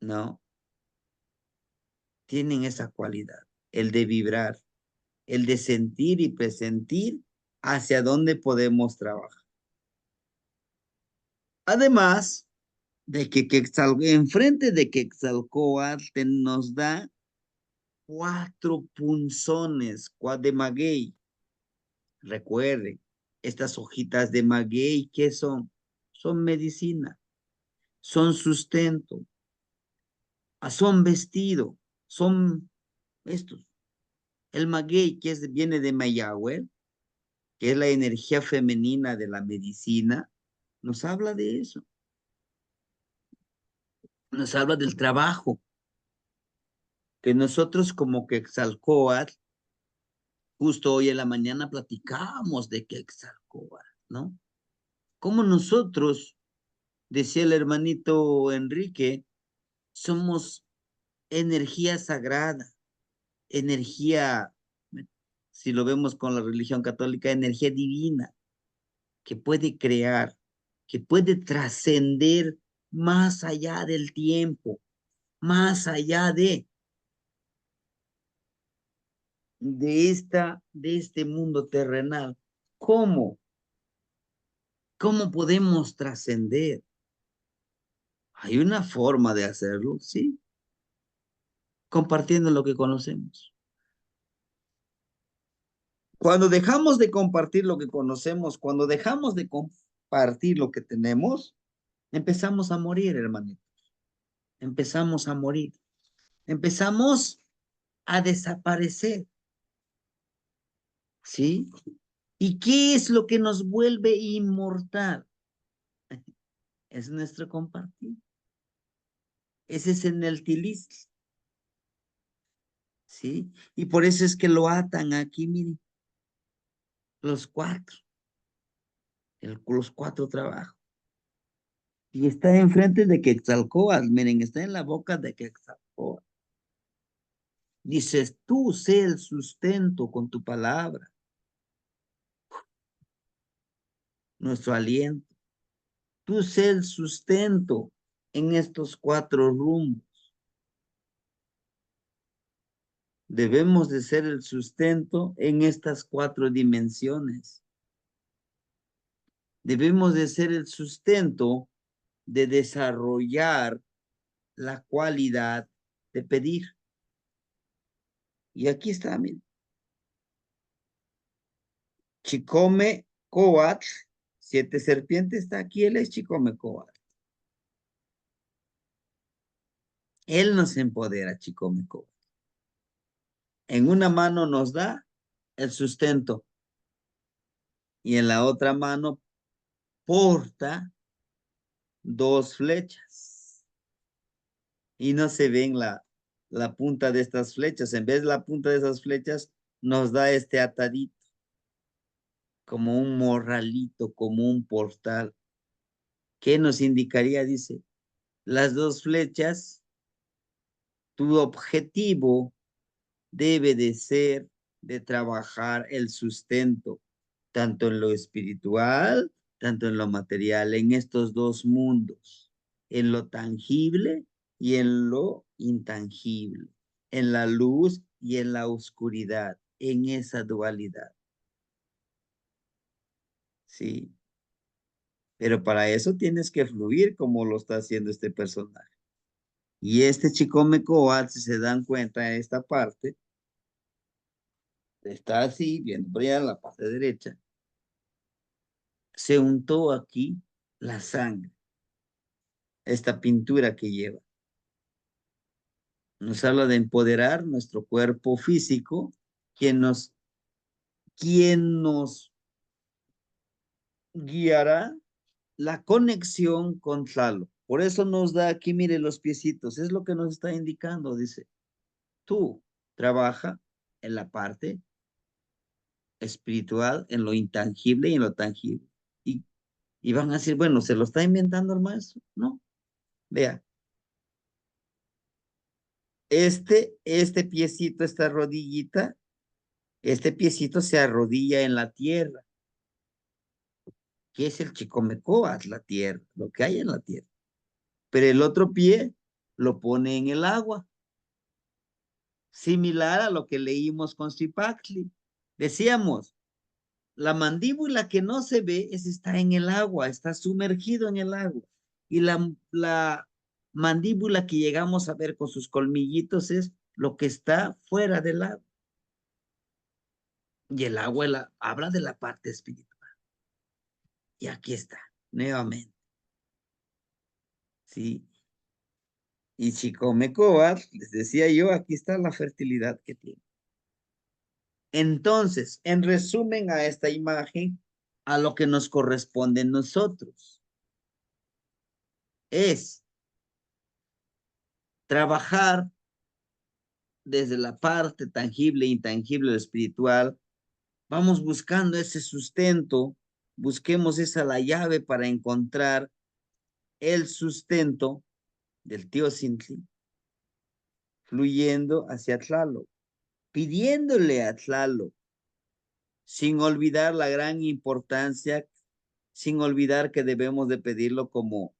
¿no? Tienen esa cualidad, el de vibrar, el de sentir y presentir hacia dónde podemos trabajar. Además de que enfrente de Quetzalcóatl nos da 4 punzones de maguey. Recuerden, estas hojitas de maguey, ¿qué son? Son medicina, son sustento, son vestido, son estos. El maguey, viene de Mayagüe, que es la energía femenina de la medicina, nos habla de eso. Nos habla del trabajo, que nosotros como Quetzalcóatl, justo hoy en la mañana platicábamos de Quetzalcóatl, ¿no? Como nosotros, decía el hermanito Enrique, somos energía sagrada, energía, si lo vemos con la religión católica, energía divina, que puede crear, que puede trascender más allá del tiempo, más allá de este mundo terrenal. ¿Cómo? ¿Cómo podemos trascender? Hay una forma de hacerlo, sí, compartiendo lo que conocemos. Cuando dejamos de compartir lo que conocemos, cuando dejamos de compartir lo que tenemos, empezamos a morir, hermanitos. Empezamos a morir. Empezamos a desaparecer. ¿Sí? ¿Y qué es lo que nos vuelve inmortal? Es nuestro compartir. Ese es en el tilis. ¿Sí? Y por eso es que lo atan aquí, miren. Los 4. Los 4 trabajos. Y está enfrente de Quetzalcóatl, miren, está en la boca de Quetzalcóatl. Dices, tú sé el sustento con tu palabra. Nuestro aliento. Tú sé el sustento en estos 4 rumbos. Debemos de ser el sustento en estas 4 dimensiones. Debemos de ser el sustento de desarrollar la cualidad de pedir. Y aquí está, miren. Chicome Coatl, 7 serpientes, está aquí, él es Chicome Coatl. Él nos empodera, Chicome Coatl. En una mano nos da el sustento y en la otra mano porta 2 flechas. Y no se ven la punta de estas flechas. En vez de la punta de esas flechas, nos da este atadito, como un morralito, como un portal. ¿Qué nos indicaría? Dice, las 2 flechas, tu objetivo debe de ser de trabajar el sustento, tanto en lo espiritual, tanto en lo material, en estos 2 mundos, en lo tangible y en lo intangible, en la luz y en la oscuridad, en esa dualidad. Sí. Pero para eso tienes que fluir como lo está haciendo este personaje. Y este chico Mecoat, si se dan cuenta de esta parte, está así, viendo por allá en la parte derecha, se untó aquí la sangre, esta pintura que lleva. Nos habla de empoderar nuestro cuerpo físico, quien nos guiará la conexión con Tlaloc. Por eso nos da aquí, mire, los piecitos, es lo que nos está indicando, dice, tú trabaja en la parte espiritual, en lo intangible y en lo tangible. Y van a decir, bueno, ¿se lo está inventando el maestro? No, vea. Este piecito, esta rodillita, este piecito se arrodilla en la tierra, que es el Chicomecoat, la tierra, lo que hay en la tierra. Pero el otro pie lo pone en el agua, similar a lo que leímos con Zipactli. Decíamos, la mandíbula que no se ve está en el agua, está sumergido en el agua. Y la mandíbula que llegamos a ver con sus colmillitos es lo que está fuera del agua. Y el agua habla de la parte espiritual. Y aquí está, nuevamente. Sí. Y Chicomecoat, les decía yo, aquí está la fertilidad que tiene. Entonces, en resumen a esta imagen, a lo que nos corresponde a nosotros es trabajar desde la parte tangible e intangible espiritual. Vamos buscando ese sustento, busquemos esa la llave para encontrar el sustento del tío Sintli, fluyendo hacia Tlaloc, pidiéndole a Tlaloc, sin olvidar la gran importancia, sin olvidar que debemos de pedirlo como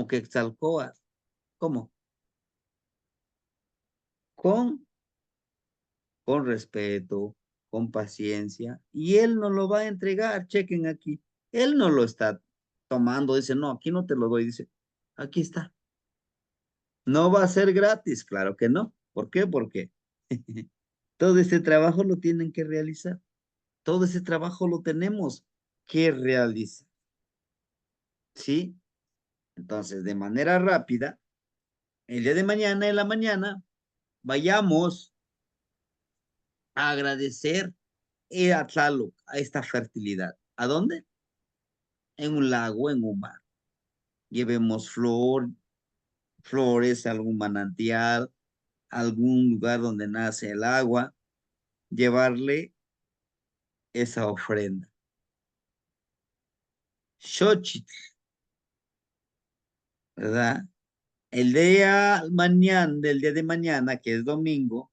Quetzalcóatl. ¿Cómo? Con respeto, con paciencia, y él nos lo va a entregar. Chequen aquí, él no lo está tomando, dice, no, aquí no te lo doy, dice, aquí está. No va a ser gratis, claro que no. ¿Por qué? Porque todo ese trabajo lo tienen que realizar. Todo ese trabajo lo tenemos que realizar. ¿Sí? Entonces, de manera rápida, el día de mañana, en la mañana, vayamos a agradecer a Tlaloc, a esta fertilidad. ¿A dónde? En un lago, en un mar. Llevemos flores, algún manantial, algún lugar donde nace el agua, llevarle esa ofrenda. Xochitl, ¿verdad? El día del día de mañana, que es domingo,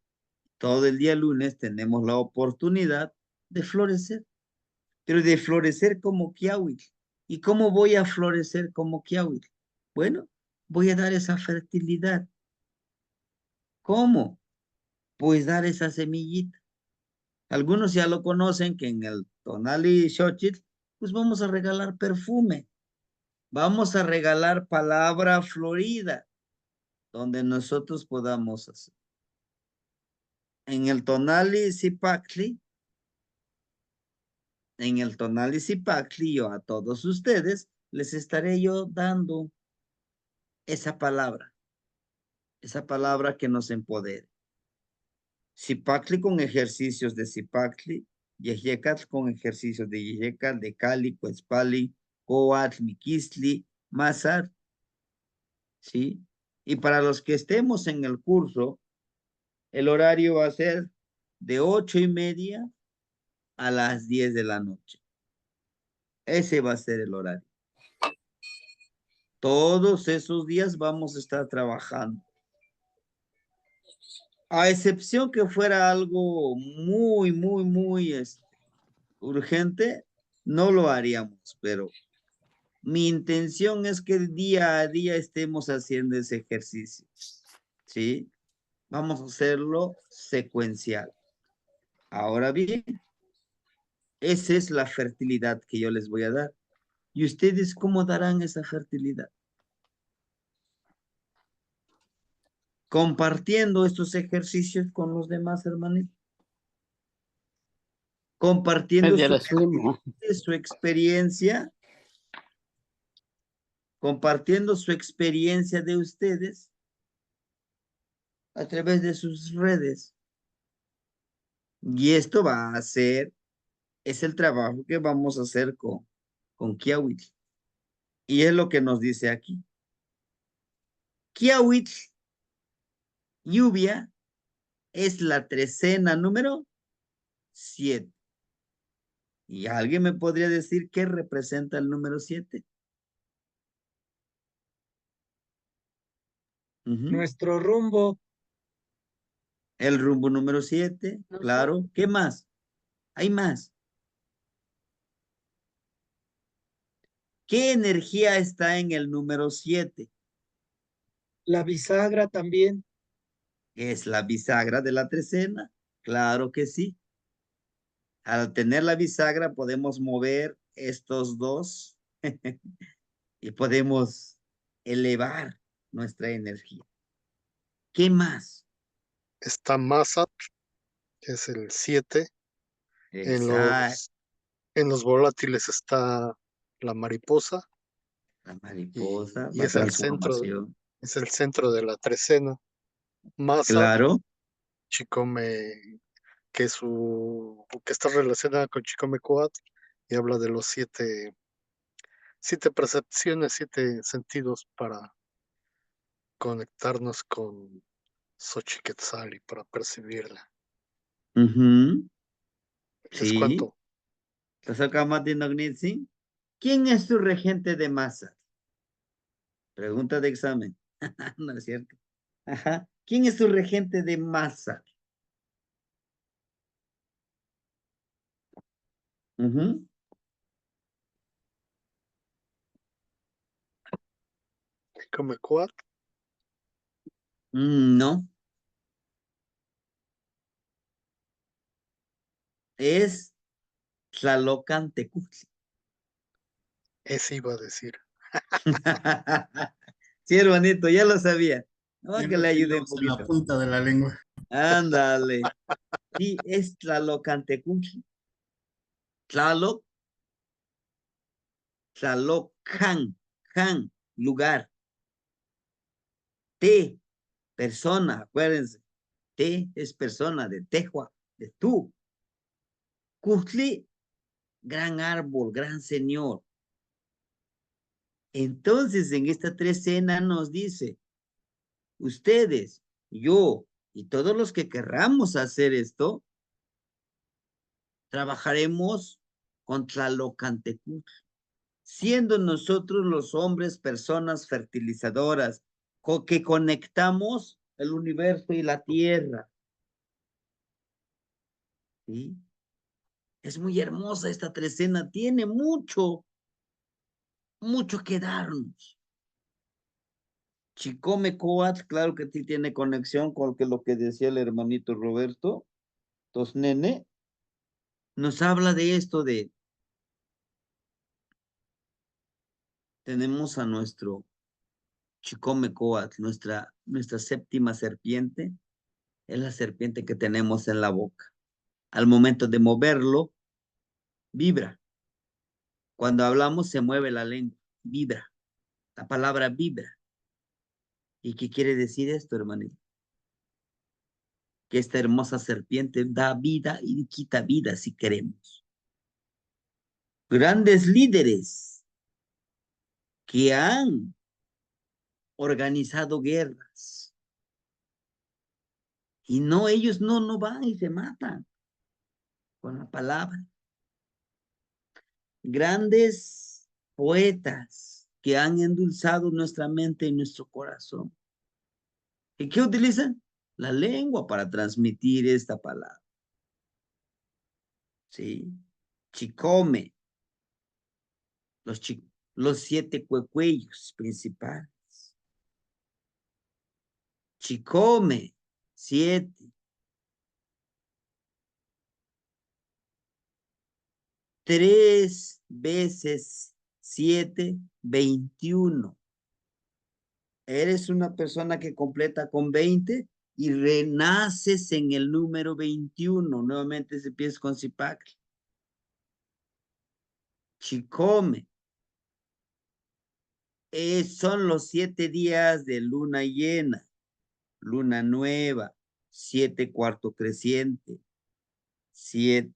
todo el día lunes tenemos la oportunidad de florecer, pero de florecer como Quiahuitl. ¿Y cómo voy a florecer como Quiahuitl? Bueno, voy a dar esa fertilidad. ¿Cómo? Pues dar esa semillita. Algunos ya lo conocen que en el Tonali Xochitl, pues vamos a regalar perfume. Vamos a regalar palabra florida, donde nosotros podamos hacer. En el Tonali Zipactli, yo a todos ustedes les estaré yo dando esa palabra que nos empodere. Zipactli con ejercicios de Zipactli, Yehecatl con ejercicios de Yehecatl, de Cali, Cuetzpali, Coatl, Miquistli, Mazar, ¿sí? Y para los que estemos en el curso, el horario va a ser de 8:30 a las 10 de la noche. Ese va a ser el horario. Todos esos días vamos a estar trabajando. A excepción que fuera algo muy, muy, muy urgente, no lo haríamos, pero mi intención es que día a día estemos haciendo ese ejercicio, ¿sí? Vamos a hacerlo secuencial. Ahora bien, esa es la fertilidad que yo les voy a dar. ¿Y ustedes cómo darán esa fertilidad? Compartiendo estos ejercicios con los demás hermanitos. Compartiendo su experiencia. Compartiendo su experiencia de ustedes a través de sus redes. Y esto va a ser, es el trabajo que vamos a hacer con Kiawitl. Y es lo que nos dice aquí. Kiawitl, lluvia, es la trecena número 7. ¿Y alguien me podría decir qué representa el número 7? Nuestro rumbo. El rumbo número 7, claro. ¿Qué más? Hay más. ¿Qué energía está en el número 7? La bisagra también. ¿Es la bisagra de la trecena? Claro que sí. Al tener la bisagra podemos mover estos dos y podemos elevar nuestra energía. ¿Qué más? Está Masat, que es el 7. Exacto. En los volátiles está la mariposa. La mariposa, Y la es el centro, transformación. es el centro de la trecena. Masat, Claro. Chicome, que está relacionada con Chicome Coatl y habla de los 7 percepciones, 7 sentidos para conectarnos con Xochiquetzal para percibirla. ¿Les Sí. cuento? ¿Quién es tu regente de masa? Pregunta de examen. No es cierto. Ajá. ¿Quién es tu regente de masa? Chicome Coatl. No. Es Tlalocan Tecutli. Ese iba a decir. Sí, hermanito, ya lo sabía. No, Ya que lo le ayude un teníamos en la poquito. punta de la lengua. Ándale. Sí, es Tlalocan Tecutli. Tlaloc, Tlalocan, Can, lugar. Te, persona, acuérdense. Te es persona, de Tejua, de tú. Cutli, gran árbol, gran señor. Entonces, en esta trecena nos dice, ustedes, yo y todos los que querramos hacer esto, trabajaremos contra Tlalocantecuhtli, siendo nosotros los hombres personas fertilizadoras que conectamos el universo y la tierra. ¿Sí? Es muy hermosa esta trecena, tiene mucho que darnos. Chicome Coatl, claro que sí tiene conexión con lo que decía el hermanito Roberto. Entonces, nene, nos habla de esto de, tenemos a nuestro Chicome Coatl, nuestra séptima serpiente, es la serpiente que tenemos en la boca. Al momento de moverlo, vibra. Cuando hablamos se mueve la lengua, vibra. La palabra vibra. ¿Y qué quiere decir esto, hermanito? Que esta hermosa serpiente da vida y quita vida si queremos. Grandes líderes que han organizado guerras. Y no, ellos no van y se matan con la palabra. Grandes poetas que han endulzado nuestra mente y nuestro corazón. ¿Y qué utilizan? La lengua para transmitir esta palabra. ¿Sí? Chicome. Los 7 cuecuellos principales. Chicome. 7. Tres veces 7, 21. Eres una persona que completa con 20 y renaces en el número 21. Nuevamente se empieza con Zipacli. Chicome. Son los 7 días de luna llena, luna nueva, 7 cuarto creciente, 7.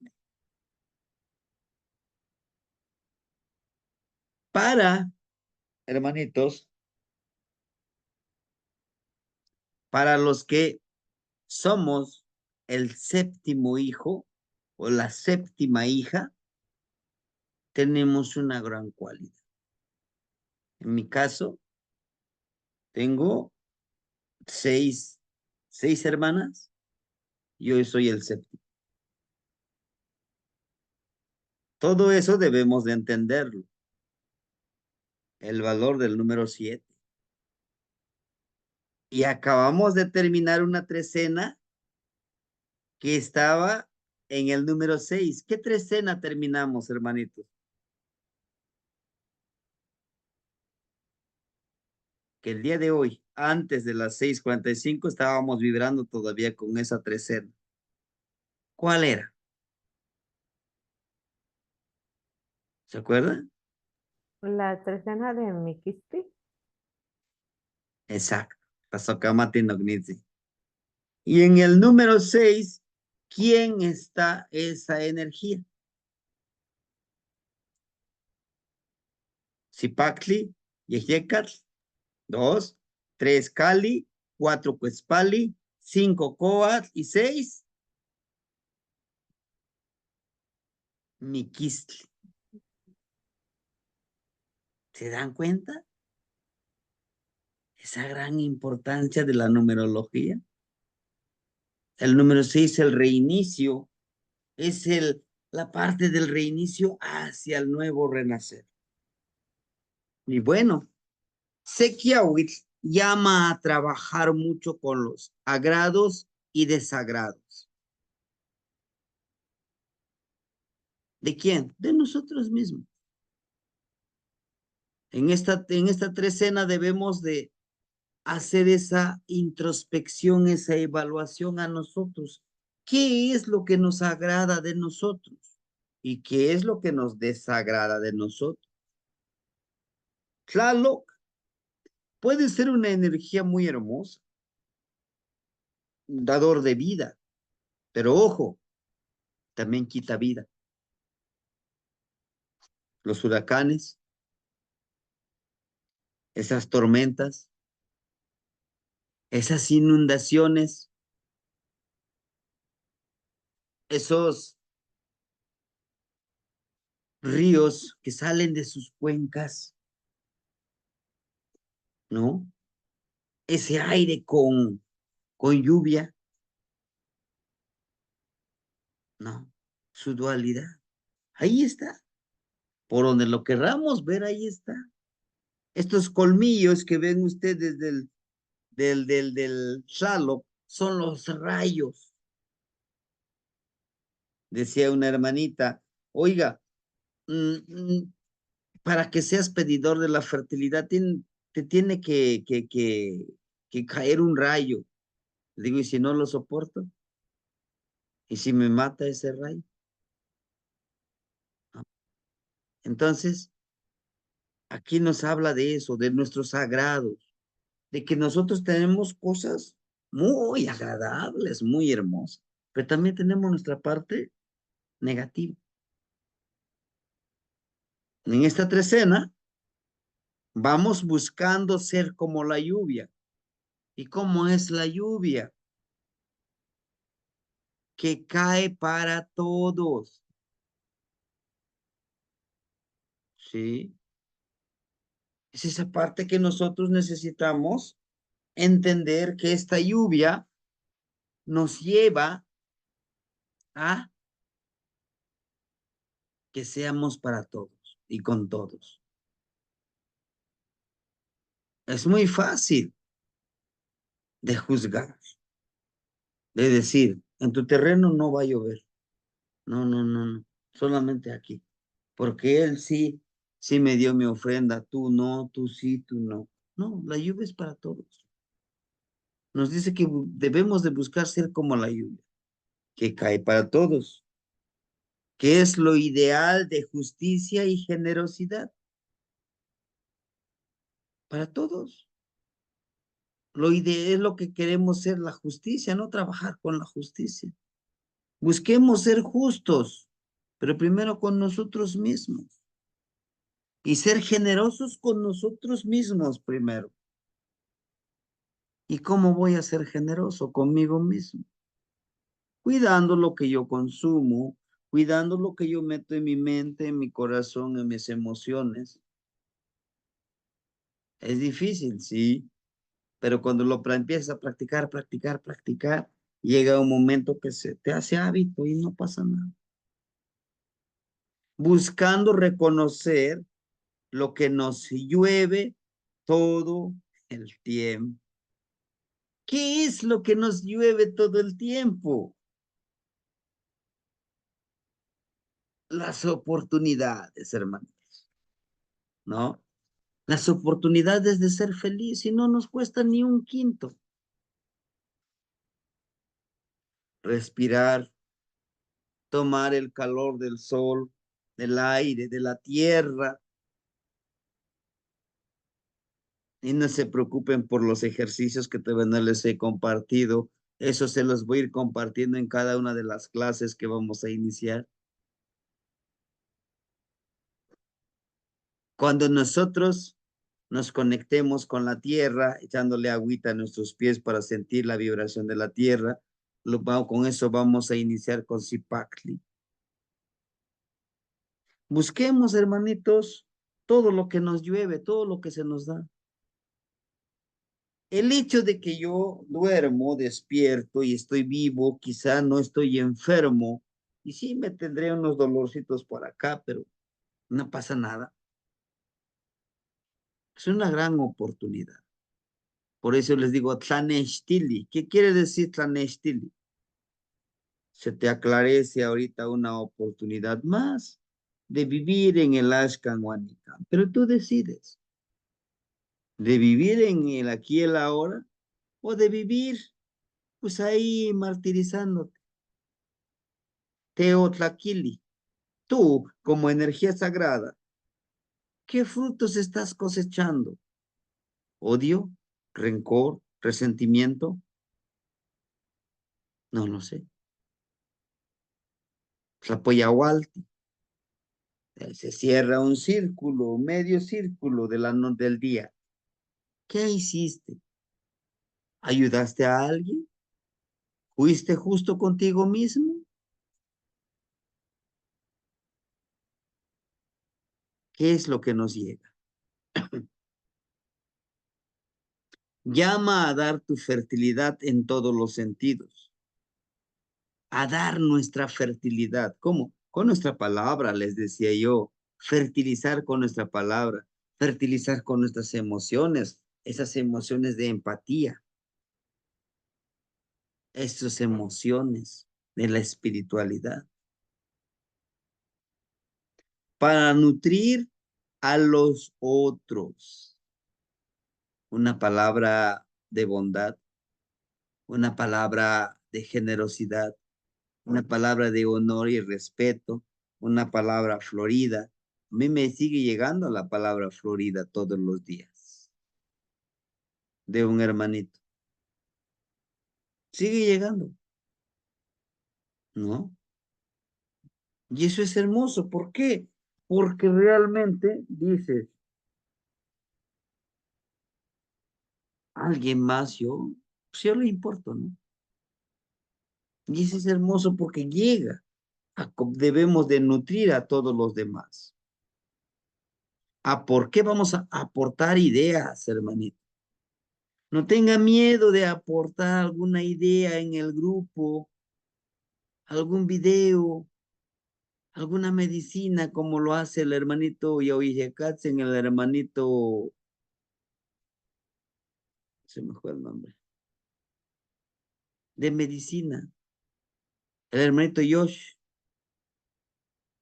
Para, hermanitos, para los que somos el séptimo hijo o la séptima hija, tenemos una gran cualidad. En mi caso, tengo 6 hermanas y hoy soy el séptimo. Todo eso debemos de entenderlo. El valor del número 7. Y acabamos de terminar una trecena que estaba en el número 6. ¿Qué trecena terminamos, hermanitos? Que el día de hoy, antes de las 6:45, estábamos vibrando todavía con esa trecena. ¿Cuál era? ¿Se acuerdan? La trecena de Mikisti. Exacto. Pasocamati Nognitzi. Y en el número 6, ¿quién está esa energía? Zipacli, Yejecatl, 2, 3 Cali, 4 Cuespali, 5 Coat y 6 Miquistli. ¿Se dan cuenta? Esa gran importancia de la numerología. El número 6, el reinicio, es la parte del reinicio hacia el nuevo renacer. Y bueno, Sequiahuitl llama a trabajar mucho con los agrados y desagrados. ¿De quién? De nosotros mismos. En esta trecena debemos de hacer esa introspección, esa evaluación a nosotros. ¿Qué es lo que nos agrada de nosotros? ¿Y qué es lo que nos desagrada de nosotros? Tlaloc puede ser una energía muy hermosa, un dador de vida, pero ojo, también quita vida. Los huracanes, esas tormentas, esas inundaciones, esos ríos que salen de sus cuencas, ¿no? Ese aire con lluvia, ¿no? Su dualidad. Ahí está. Por donde lo querramos ver, ahí está. Estos colmillos que ven ustedes del Tlaloc son los rayos. Decía una hermanita, oiga, para que seas pedidor de la fertilidad, te tiene que caer un rayo. Le digo, ¿y si no lo soporto? ¿Y si me mata ese rayo? ¿No? Entonces, aquí nos habla de eso, de nuestros sagrados, de que nosotros tenemos cosas muy agradables, muy hermosas, pero también tenemos nuestra parte negativa. En esta trecena, vamos buscando ser como la lluvia. ¿Y cómo es la lluvia? Que cae para todos. ¿Sí? Es esa parte que nosotros necesitamos entender, que esta lluvia nos lleva a que seamos para todos y con todos. Es muy fácil de juzgar, de decir, en tu terreno no va a llover. No, no, no, no, solamente aquí. Porque él sí Sí me dio mi ofrenda, tú no, tú sí, tú no. No, la lluvia es para todos. Nos dice que debemos de buscar ser como la lluvia, que cae para todos, que es lo ideal de justicia y generosidad para todos. Lo ideal es lo que queremos ser, la justicia, no trabajar con la justicia. Busquemos ser justos, pero primero con nosotros mismos. Y ser generosos con nosotros mismos primero. ¿Y cómo voy a ser generoso conmigo mismo? Cuidando lo que yo consumo, cuidando lo que yo meto en mi mente, en mi corazón, en mis emociones. Es difícil, sí, pero cuando lo empiezas a practicar, practicar, practicar, llega un momento que se te hace hábito y no pasa nada. Buscando reconocer lo que nos llueve todo el tiempo. ¿Qué es lo que nos llueve todo el tiempo? Las oportunidades, hermanos, ¿no? Las oportunidades de ser feliz y no nos cuesta ni un quinto. Respirar, tomar el calor del sol, del aire, de la tierra. Y no se preocupen por los ejercicios que todavía no les he compartido. Eso se los voy a ir compartiendo en cada una de las clases que vamos a iniciar. Cuando nosotros nos conectemos con la tierra, echándole agüita a nuestros pies para sentir la vibración de la tierra, con eso vamos a iniciar con Zipacli. Busquemos, hermanitos, todo lo que nos llueve, todo lo que se nos da. El hecho de que yo duermo, despierto y estoy vivo, quizá no estoy enfermo, y sí me tendré unos dolorcitos por acá, pero no pasa nada. Es una gran oportunidad. Por eso les digo Tlanechtili. ¿Qué quiere decir Tlanechtili? Se te aclarece ahorita una oportunidad más de vivir en el Ashkan Huanicán. Pero tú decides de vivir en el aquí y el ahora o de vivir pues ahí martirizándote. Teotlaquili, tú como energía sagrada, ¿qué frutos estás cosechando? ¿Odio? ¿Rencor? ¿Resentimiento? No lo sé. Tlapoyahualti. Se cierra un círculo, medio círculo del día. ¿Qué hiciste? ¿Ayudaste a alguien? ¿Fuiste justo contigo mismo? ¿Qué es lo que nos llega? Llama a dar tu fertilidad en todos los sentidos. A dar nuestra fertilidad. ¿Cómo? Con nuestra palabra, les decía yo. Fertilizar con nuestra palabra. Fertilizar con nuestras emociones. Esas emociones de empatía. Esas emociones de la espiritualidad. Para nutrir a los otros. Una palabra de bondad, una palabra de generosidad, una palabra de honor y respeto, una palabra florida. A mí me sigue llegando la palabra florida todos los días de un hermanito. Sigue llegando, ¿no? Y eso es hermoso. ¿Por qué? Porque realmente dices, alguien más pues yo le importo, ¿no? Y eso es hermoso porque llega. Debemos de nutrir a todos los demás. ¿A por qué vamos a aportar ideas, hermanito? No tenga miedo de aportar alguna idea en el grupo, algún video, alguna medicina, como lo hace el hermanito en el hermanito, se me fue el nombre, de medicina, el hermanito Josh,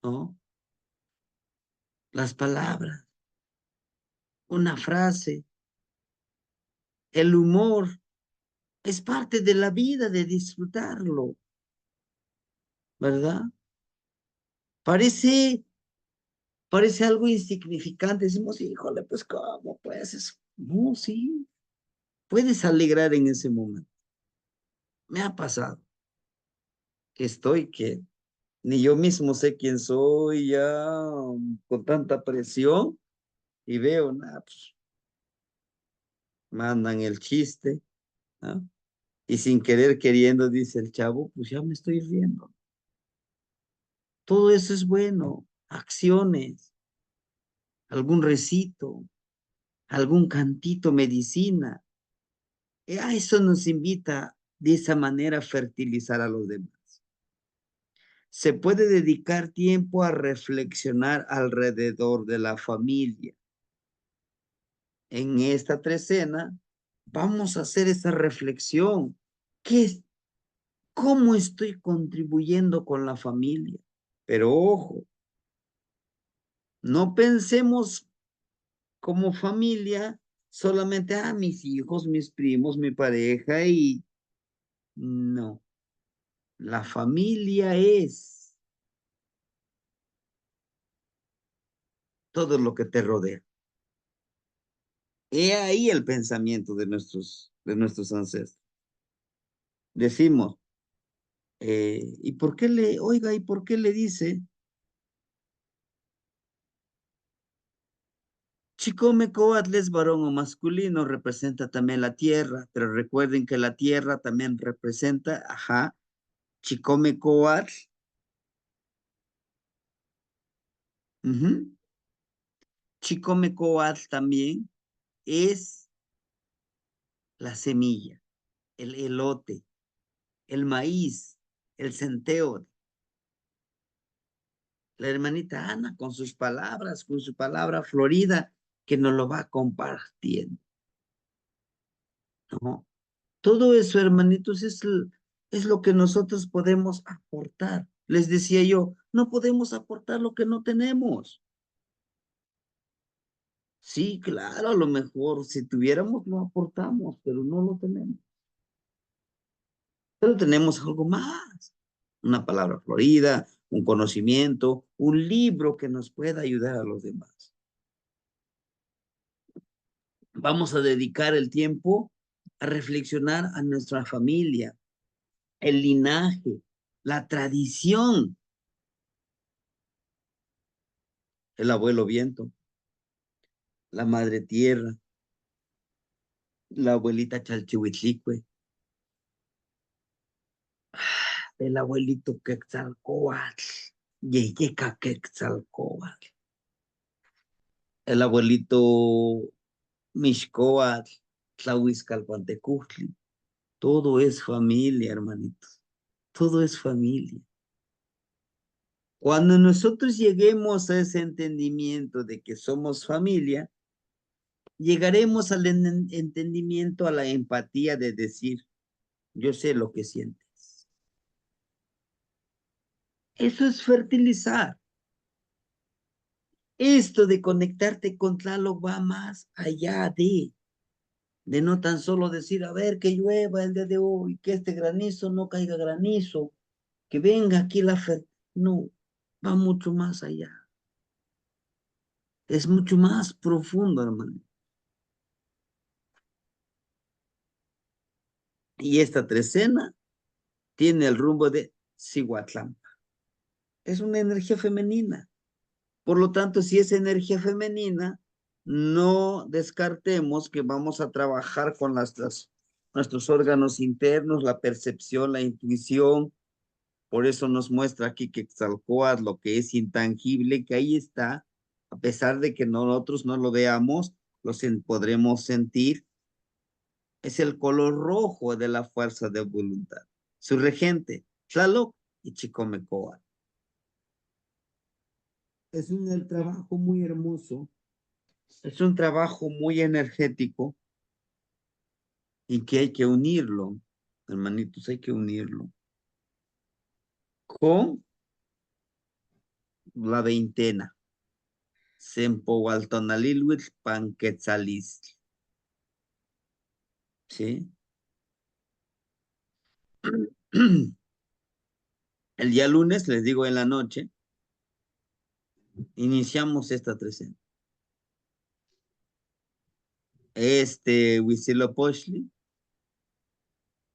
¿no? las palabras, una frase, el humor, es parte de la vida, de disfrutarlo, ¿verdad? Parece algo insignificante. Decimos, híjole, pues, ¿cómo puedes eso? No, sí, puedes alegrar en ese momento. Me ha pasado que ni yo mismo sé quién soy ya con tanta presión y veo, nada, pues, mandan el chiste, ¿no? Y sin querer queriendo, dice el chavo, pues ya me estoy riendo. Todo eso es bueno, acciones, algún recito, algún cantito, medicina. A eso nos invita de esa manera a fertilizar a los demás. Se puede dedicar tiempo a reflexionar alrededor de la familia. En esta trecena vamos a hacer esa reflexión. ¿Cómo estoy contribuyendo con la familia? Pero ojo, no pensemos como familia solamente, mis hijos, mis primos, mi pareja y no. La familia es todo lo que te rodea. He ahí el pensamiento de nuestros ancestros. Decimos, ¿y por qué ¿y por qué le dice? Chicomecoatl es varón o masculino, representa también la tierra, pero recuerden que la tierra también representa, Chicomecoatl. Chicomecoatl también es la semilla, el elote, el maíz, el centeo. La hermanita Ana con sus palabras, con su palabra florida, que nos lo va compartiendo, ¿no? Todo eso, hermanitos, es lo que nosotros podemos aportar. Les decía yo, no podemos aportar lo que no tenemos. Sí, claro, a lo mejor si tuviéramos lo aportamos, pero no lo tenemos. Pero tenemos algo más, una palabra florida, un conocimiento, un libro que nos pueda ayudar a los demás. Vamos a dedicar el tiempo a reflexionar a nuestra familia, el linaje, la tradición. El abuelo viento, la madre tierra, la abuelita Chalchihuitlicue, el abuelito Quetzalcóatl, Yeyeca Quetzalcóatl, el abuelito Mixcoatl, Tlahuizcalpantecutli. Todo es familia, hermanitos. Todo es familia. Cuando nosotros lleguemos a ese entendimiento de que somos familia, llegaremos al entendimiento, a la empatía de decir, yo sé lo que sientes. Eso es fertilizar. Esto de conectarte con Tlaloc va más allá de no tan solo decir, a ver, que llueva el día de hoy, que este granizo no caiga granizo, que venga aquí la fe. No, va mucho más allá. Es mucho más profundo, hermano. Y esta trecena tiene el rumbo de Cihuatlán. Es una energía femenina. Por lo tanto, si es energía femenina, no descartemos que vamos a trabajar con nuestros órganos internos, la percepción, la intuición. Por eso nos muestra aquí que Quetzalcóatl, lo que es intangible, que ahí está, a pesar de que nosotros no lo veamos, podremos sentir. Es el color rojo de la fuerza de voluntad. Su regente, Tlaloc y Chicomecoatl. Es un trabajo muy hermoso, es un trabajo muy energético y que hay que unirlo, hermanitos, hay que unirlo con la veintena. Sempohualtonalilhuitl panquetzalistli. ¿Sí? El día lunes, les digo en la noche, iniciamos esta trecena. Huitzilopochtli,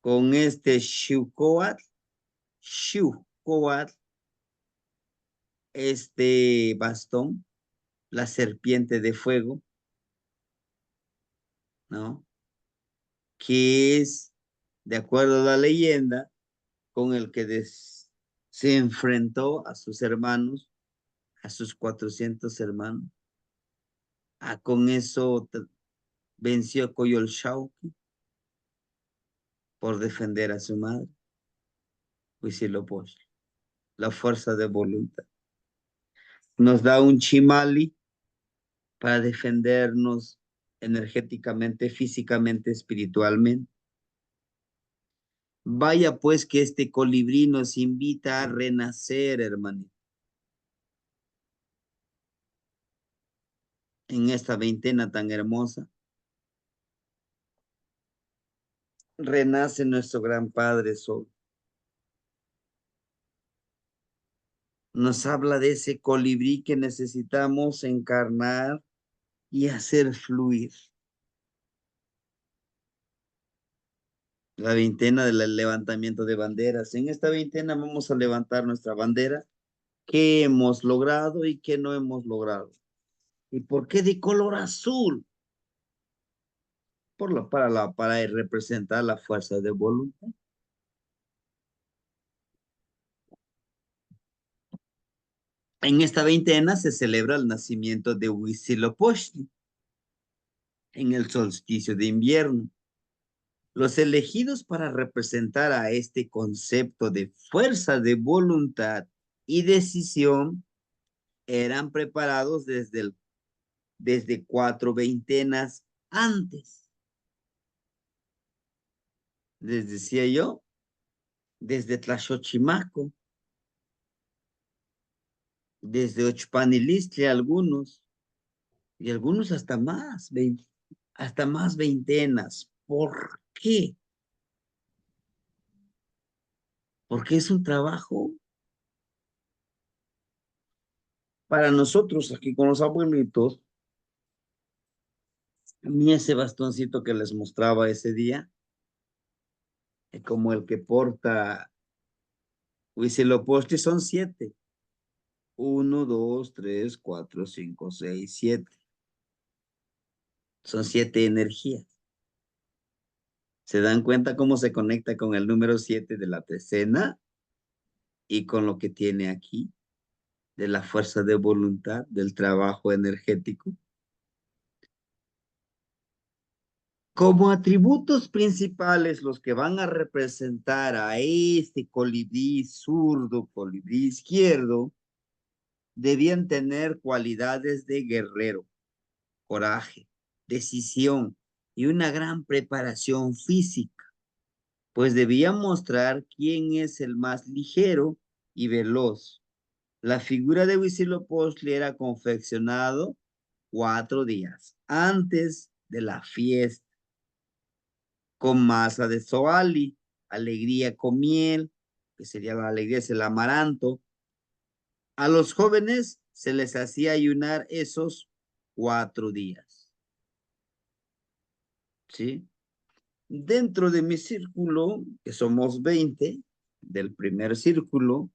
con Xiuhcoatl, bastón, la serpiente de fuego, ¿no? Que es, de acuerdo a la leyenda, con el que se enfrentó a sus hermanos, a sus 400 hermanos. Con eso venció Coyolxauhqui por defender a su madre, Huitzilopochtli, la fuerza de voluntad. Nos da un chimali para defendernos energéticamente, físicamente, espiritualmente. Vaya pues que este colibrí nos invita a renacer, hermanito. En esta veintena tan hermosa, renace nuestro gran Padre Sol. Nos habla de ese colibrí que necesitamos encarnar y hacer fluir. La veintena del levantamiento de banderas. En esta veintena vamos a levantar nuestra bandera. ¿Qué hemos logrado y qué no hemos logrado? ¿Y por qué de color azul? Para representar la fuerza de voluntad. En esta veintena se celebra el nacimiento de Huitzilopochtli en el solsticio de invierno. Los elegidos para representar a este concepto de fuerza de voluntad y decisión eran preparados desde 4 veintenas antes. Les decía yo, desde Tlaxochimaco, desde Ochpanilistli algunos, y algunos hasta más veintenas. ¿Por qué? Porque es un trabajo para nosotros aquí con los abuelitos. A mí ese bastoncito que les mostraba ese día, es como el que porta Huitzilopochtli, son 7. 1, 2, 3, 4, 5, 6, 7. Son 7 energías. ¿Se dan cuenta cómo se conecta con el número 7 de la trecena? Y con lo que tiene aquí, de la fuerza de voluntad, del trabajo energético. Como atributos principales, los que van a representar a este colibrí zurdo, colibrí izquierdo, debían tener cualidades de guerrero, coraje, decisión y una gran preparación física, pues debían mostrar quién es el más ligero y veloz. La figura de Huitzilopochtli era confeccionado 4 días antes de la fiesta, con masa de zoali, alegría con miel, que sería la alegría, es el amaranto. A los jóvenes se les hacía ayunar esos 4 días. ¿Sí? Dentro de mi círculo, que somos 20, del primer círculo,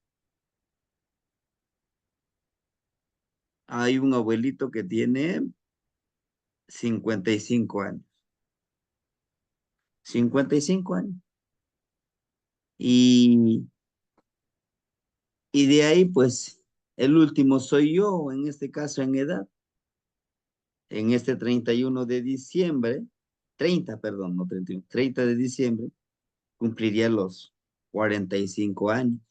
hay un abuelito que tiene 55 años. 55 años. Y de ahí, pues, el último soy yo, en este caso en edad. En este 31 de diciembre, 30, perdón, no 31, 30 de diciembre, cumpliría los 45 años.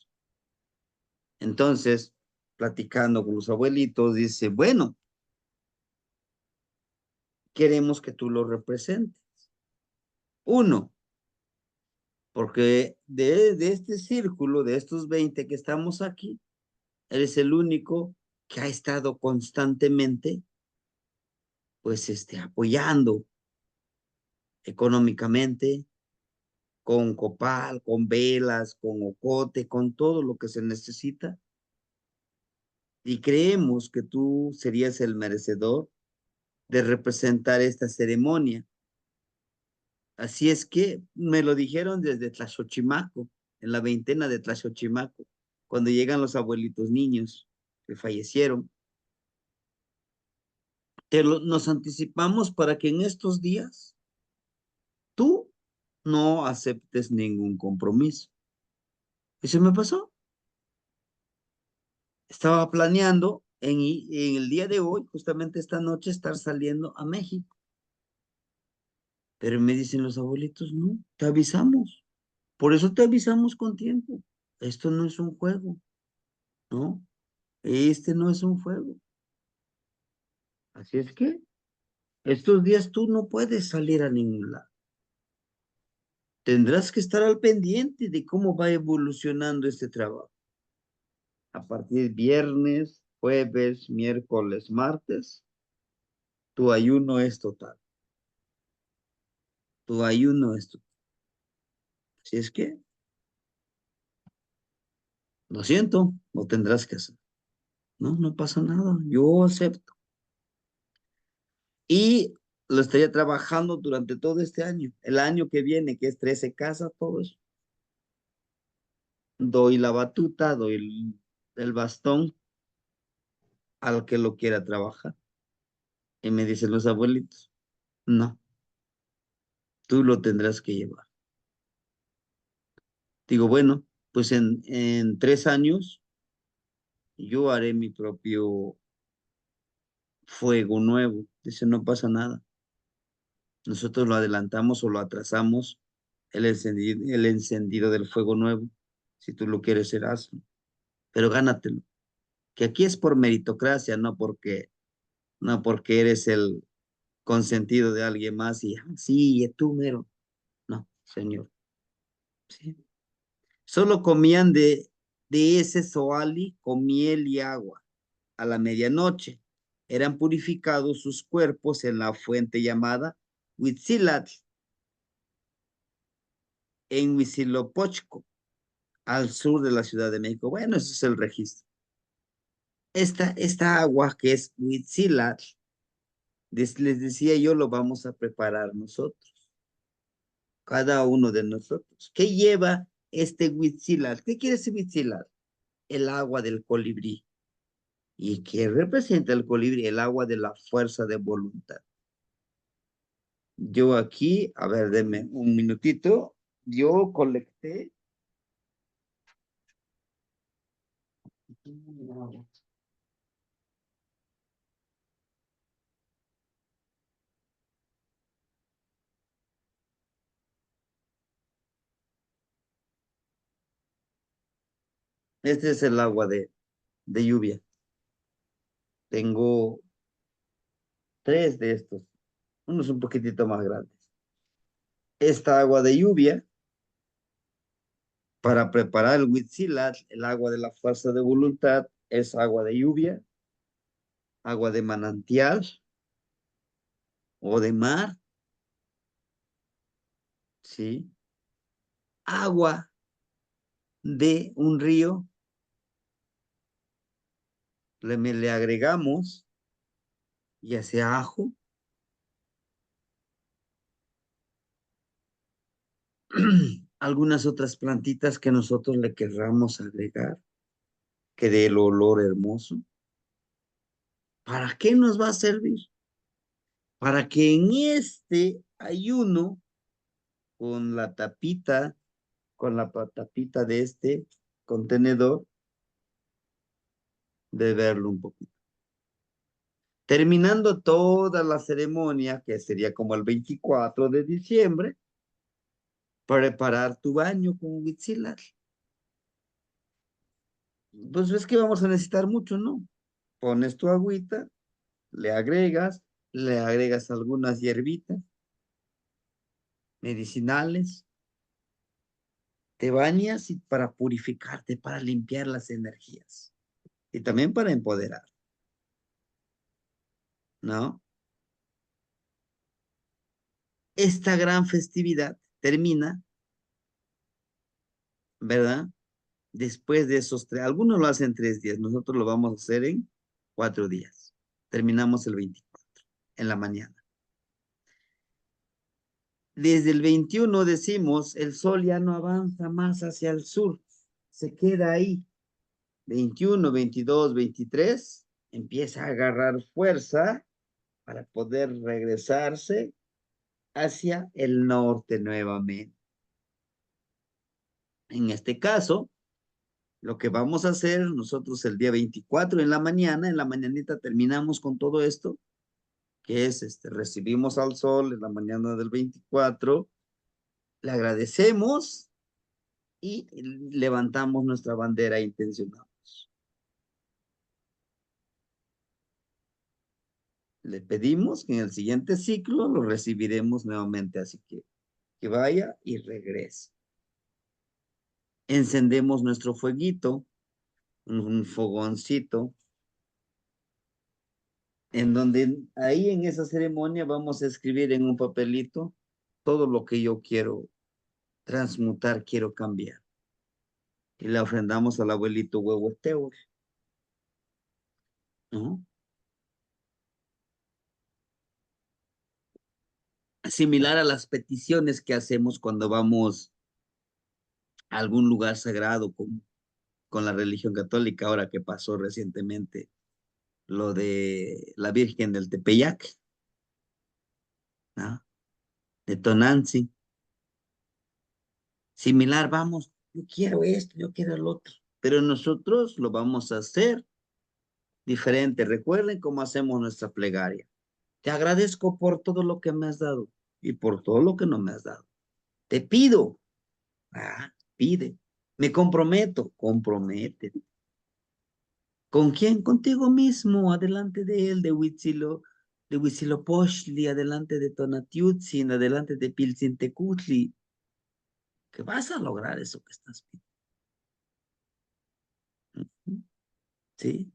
Entonces, platicando con los abuelitos, dice, bueno, queremos que tú lo representes. 1, porque de este círculo, de estos 20 que estamos aquí, eres el único que ha estado constantemente, pues, apoyando económicamente, con copal, con velas, con ocote, con todo lo que se necesita. Y creemos que tú serías el merecedor de representar esta ceremonia. Así es que me lo dijeron desde Tlaxochimaco, en la veintena de Tlaxochimaco, cuando llegan los abuelitos niños que fallecieron. Nos anticipamos para que en estos días tú no aceptes ningún compromiso. Y se me pasó. Estaba planeando en el día de hoy, justamente esta noche, estar saliendo a México. Pero me dicen los abuelitos, no, te avisamos. Por eso te avisamos con tiempo. Esto no es un juego, ¿no? Este no es un juego. Así es que estos días tú no puedes salir a ningún lado. Tendrás que estar al pendiente de cómo va evolucionando este trabajo. A partir de viernes, jueves, miércoles, martes, tu ayuno es total. Tu ayuno es total. Así es que, lo siento, lo tendrás que hacer. No, no pasa nada. Yo acepto. Y lo estaría trabajando durante todo este año. El año que viene, que es 13 casas, todo eso. Doy la batuta, doy el bastón al que lo quiera trabajar. Y me dicen los abuelitos, no, tú lo tendrás que llevar. Digo, bueno, pues en 3 años yo haré mi propio fuego nuevo. Dice, no pasa nada. Nosotros lo adelantamos o lo atrasamos el encendido del fuego nuevo. Si tú lo quieres hacer, hazlo. Pero gánatelo. Que aquí es por meritocracia, no porque eres el consentido de alguien más y sí, tú mero. No, señor. Sí. Solo comían de ese zoali con miel y agua. A la medianoche eran purificados sus cuerpos en la fuente llamada Huitzilatl, en Huitzilopochtli, al sur de la Ciudad de México. Bueno, ese es el registro. Esta agua que es Huitzilatl, les decía yo, lo vamos a preparar nosotros, cada uno de nosotros. ¿Qué lleva este Huitzilatl? ¿Qué quiere ese Huitzilatl? El agua del colibrí. ¿Y qué representa el colibrí? El agua de la fuerza de voluntad. Yo aquí, a ver, denme un minutito. Yo colecté. Este es el agua de lluvia. Tengo 3 de estos, unos un poquitito más grandes. Esta agua de lluvia, para preparar el Huitzilatl, el agua de la fuerza de voluntad, es agua de lluvia, agua de manantial o de mar, ¿sí? Agua de un río, le agregamos ya sea ajo, algunas otras plantitas que nosotros le querramos agregar, que dé el olor hermoso. ¿Para qué nos va a servir? Para que en este ayuno, con la tapita, con la tapita de este contenedor, beberlo un poquito. Terminando toda la ceremonia, que sería como el 24 de diciembre, preparar tu baño con Huitzilatl. Pues es que vamos a necesitar mucho, ¿no? Pones tu agüita, le agregas algunas hierbitas medicinales, te bañas y para purificarte, para limpiar las energías y también para empoderar. ¿no? Esta gran festividad termina, ¿verdad? Después de esos tres, algunos lo hacen 3 días, nosotros lo vamos a hacer en 4 días. Terminamos el 24, en la mañana. Desde el 21 decimos, el sol ya no avanza más hacia el sur, se queda ahí. 21, 22, 23, empieza a agarrar fuerza para poder regresarse hacia el norte nuevamente. En este caso, lo que vamos a hacer nosotros el día 24 en la mañanita terminamos con todo esto, que es, recibimos al sol en la mañana del 24, le agradecemos y levantamos nuestra bandera e intencionamos. Le pedimos que en el siguiente ciclo lo recibiremos nuevamente, así que vaya y regrese. Encendemos nuestro fueguito, un fogoncito, en donde ahí en esa ceremonia vamos a escribir en un papelito todo lo que yo quiero transmutar, quiero cambiar. Y le ofrendamos al abuelito Huehueteotl, ¿no? Similar a las peticiones que hacemos cuando vamos a algún lugar sagrado con la religión católica, ahora que pasó recientemente lo de la Virgen del Tepeyac, ¿no? De Tonantzin. Similar, vamos, yo quiero esto, yo quiero el otro, pero nosotros lo vamos a hacer diferente. Recuerden cómo hacemos nuestra plegaria. Te agradezco por todo lo que me has dado y por todo lo que no me has dado. Te pido, pide. Me comprometo, comprométete. ¿Con quién? Contigo mismo, adelante de él, de Huitzilopochtli, adelante de Tonatiutzin, adelante de Piltzintecutli, que vas a lograr eso que estás pidiendo. ¿Sí?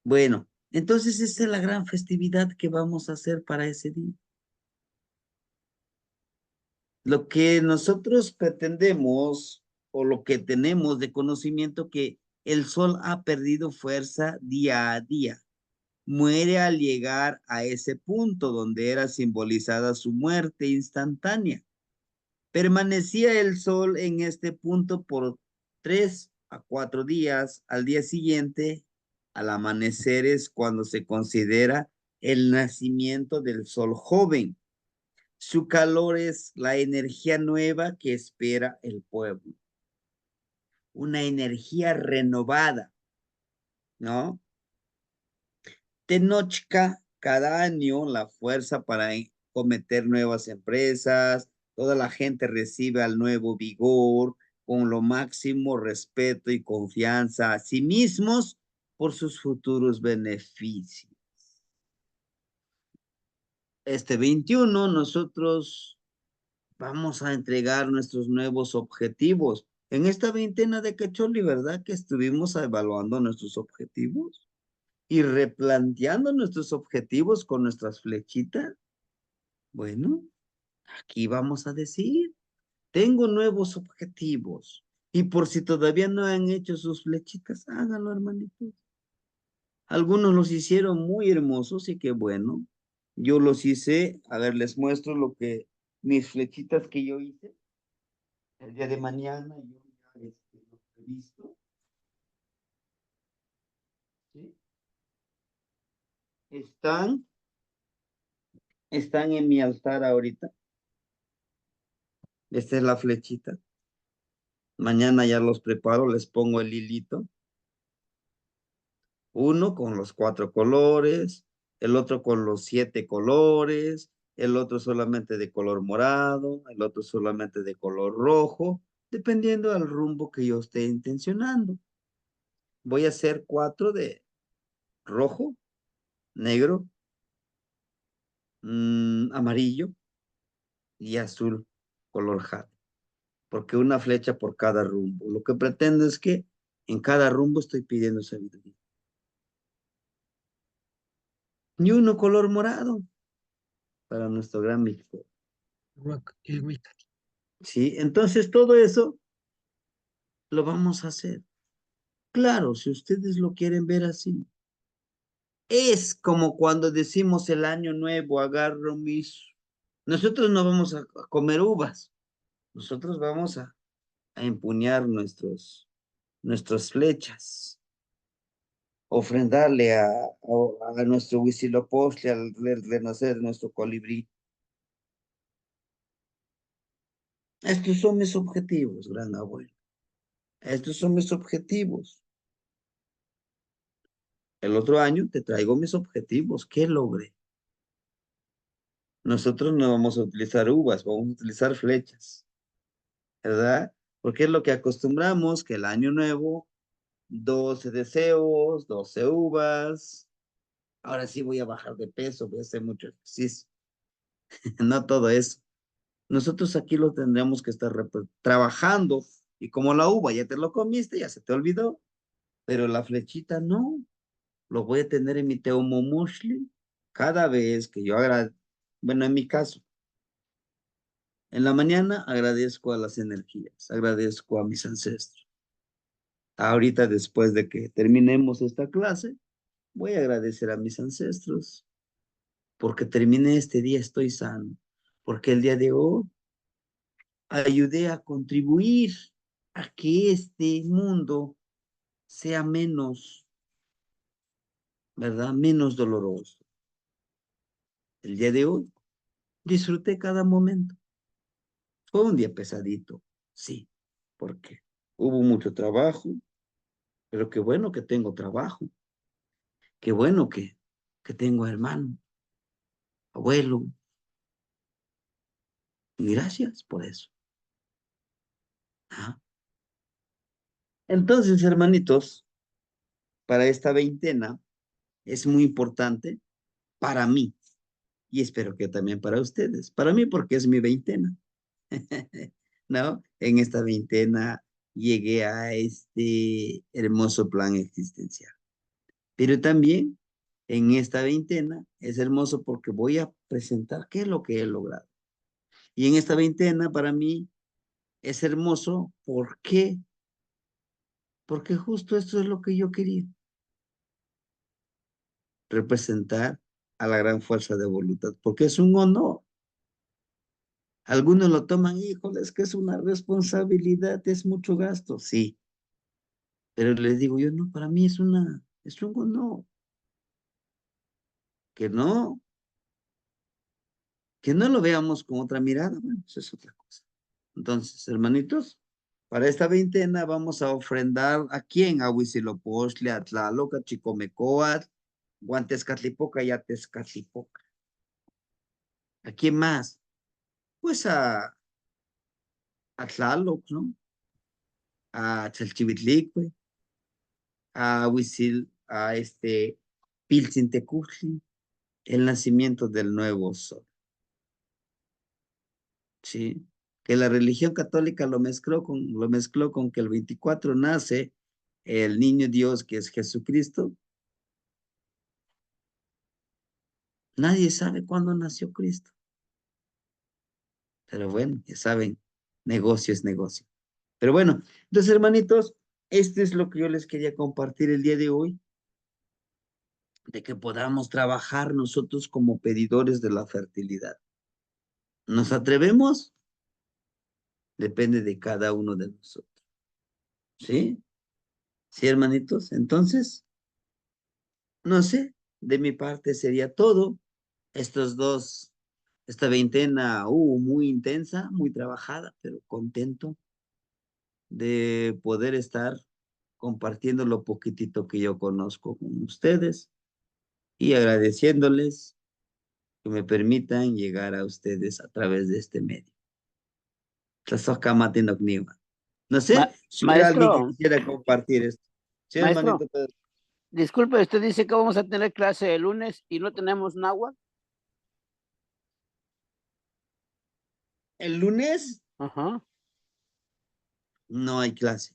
Bueno, entonces esta es la gran festividad que vamos a hacer para ese día. Lo que nosotros pretendemos o lo que tenemos de conocimiento que el sol ha perdido fuerza día a día. Muere al llegar a ese punto donde era simbolizada su muerte instantánea. Permanecía el sol en este punto por 3 a 4 días. Al día siguiente, al amanecer es cuando se considera el nacimiento del sol joven. Su calor es la energía nueva que espera el pueblo. Una energía renovada, ¿no? Tenochca, cada año la fuerza para cometer nuevas empresas, toda la gente recibe al nuevo vigor, con lo máximo respeto y confianza a sí mismos por sus futuros beneficios. Este 21 nosotros vamos a entregar nuestros nuevos objetivos. En esta veintena de Cacholi, ¿verdad? Que estuvimos evaluando nuestros objetivos y replanteando nuestros objetivos con nuestras flechitas. Bueno, aquí vamos a decir, tengo nuevos objetivos. Y por si todavía no han hecho sus flechitas, háganlo, hermanitos. Algunos los hicieron muy hermosos y qué bueno. Yo los hice, a ver, les muestro mis flechitas que yo hice. El día de mañana yo ya los he visto. ¿Sí? Están en mi altar ahorita. Esta es la flechita. Mañana ya los preparo, les pongo el hilito. Uno con los 4 colores, el otro con los 7 colores, el otro solamente de color morado, el otro solamente de color rojo, dependiendo del rumbo que yo esté intencionando. Voy a hacer 4 de rojo, negro, amarillo y azul, color jade, porque una flecha por cada rumbo. Lo que pretendo es que en cada rumbo estoy pidiendo sabiduría. Y uno color morado para nuestro gran México. El Wicca. ¿Sí? Entonces todo eso lo vamos a hacer. Claro, si ustedes lo quieren ver así. Es como cuando decimos el año nuevo, agarro mis... Nosotros no vamos a comer uvas. Nosotros vamos a empuñar nuestras flechas, ofrendarle a nuestro Huitzilopochtli, al renacer de nuestro colibrí. Estos son mis objetivos, gran abuelo. Estos son mis objetivos. El otro año te traigo mis objetivos. ¿Qué logré? Nosotros no vamos a utilizar uvas, vamos a utilizar flechas, ¿verdad? Porque es lo que acostumbramos, que el año nuevo, 12 deseos, 12 uvas. Ahora sí voy a bajar de peso, voy a hacer mucho ejercicio. No todo eso. Nosotros aquí lo tendremos que estar trabajando. Y como la uva ya te lo comiste, ya se te olvidó. Pero la flechita no. Lo voy a tener en mi Teomomushli cada vez que yo agradezco. Bueno, en mi caso, en la mañana agradezco a las energías, agradezco a mis ancestros. Ahorita, después de que terminemos esta clase, voy a agradecer a mis ancestros porque terminé este día, estoy sano, porque el día de hoy ayudé a contribuir a que este mundo sea menos, ¿verdad? Menos doloroso. El día de hoy disfruté cada momento. Fue un día pesadito, sí, porque hubo mucho trabajo, pero qué bueno que tengo trabajo, qué bueno que tengo hermano, abuelo, y gracias por eso. ¿Ah? Entonces, hermanitos, para esta veintena es muy importante para mí, y espero que también para ustedes, para mí porque es mi veintena, ¿no? En esta veintena llegué a este hermoso plan existencial. Pero también en esta veintena es hermoso porque voy a presentar qué es lo que he logrado. Y en esta veintena para mí es hermoso. ¿Por qué? Porque justo esto es lo que yo quería. Representar a la gran fuerza de voluntad. Porque es un honor. Algunos lo toman, híjole, es que es una responsabilidad, es mucho gasto. Sí. Pero les digo yo, no, para mí es un honor. Que no lo veamos con otra mirada, bueno, eso es otra cosa. Entonces, hermanitos, para esta veintena vamos a ofrendar ¿a quién? A Huitzilopochtli, a Tlaloc, a Chicomecoatl, Guantezcatlipoca y a Tezcatlipoca. ¿A quién más? Pues a Tlaloc, ¿no? A Chalchivitlicue, a Piltzintecutli, el nacimiento del nuevo sol. ¿Sí? Que la religión católica lo mezcló con que el 24 nace el niño Dios que es Jesucristo. Nadie sabe cuándo nació Cristo. Pero bueno, ya saben, negocio es negocio. Pero bueno, entonces hermanitos, esto es lo que yo les quería compartir el día de hoy, de que podamos trabajar nosotros como pedidores de la fertilidad. ¿Nos atrevemos? Depende de cada uno de nosotros. ¿Sí? ¿Sí, hermanitos? Entonces, no sé, de mi parte sería todo. Esta veintena, muy intensa, muy trabajada, pero contento de poder estar compartiendo lo poquitito que yo conozco con ustedes y agradeciéndoles que me permitan llegar a ustedes a través de este medio. No sé si hubiera alguien que Maestro, quisiera compartir esto. Sí, maestro, hermanito Pedro. disculpe, usted dice que vamos a tener clase el lunes y no tenemos náhuatl. El lunes Ajá. no hay clase.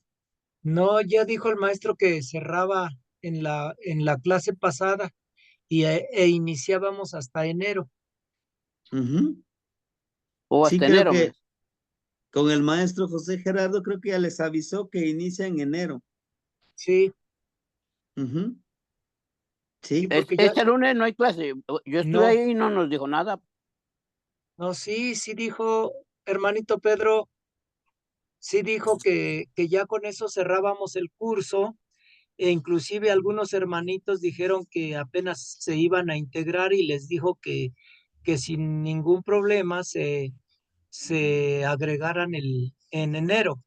No, ya dijo el maestro que cerraba en la clase pasada e iniciábamos hasta enero. Ujú. O Sí, hasta creo enero, que maestro. con el maestro José Gerardo creo que ya les avisó que inicia en enero. Sí, Ujú. sí, Sí, porque ya, Este lunes no hay clase. Yo estuve no, ahí y no nos dijo nada. no, sí, sí dijo, hermanito Pedro, sí dijo que ya con eso cerrábamos el curso, e inclusive algunos hermanitos dijeron que apenas se iban a integrar y les dijo que sin ningún problema se agregaran en enero,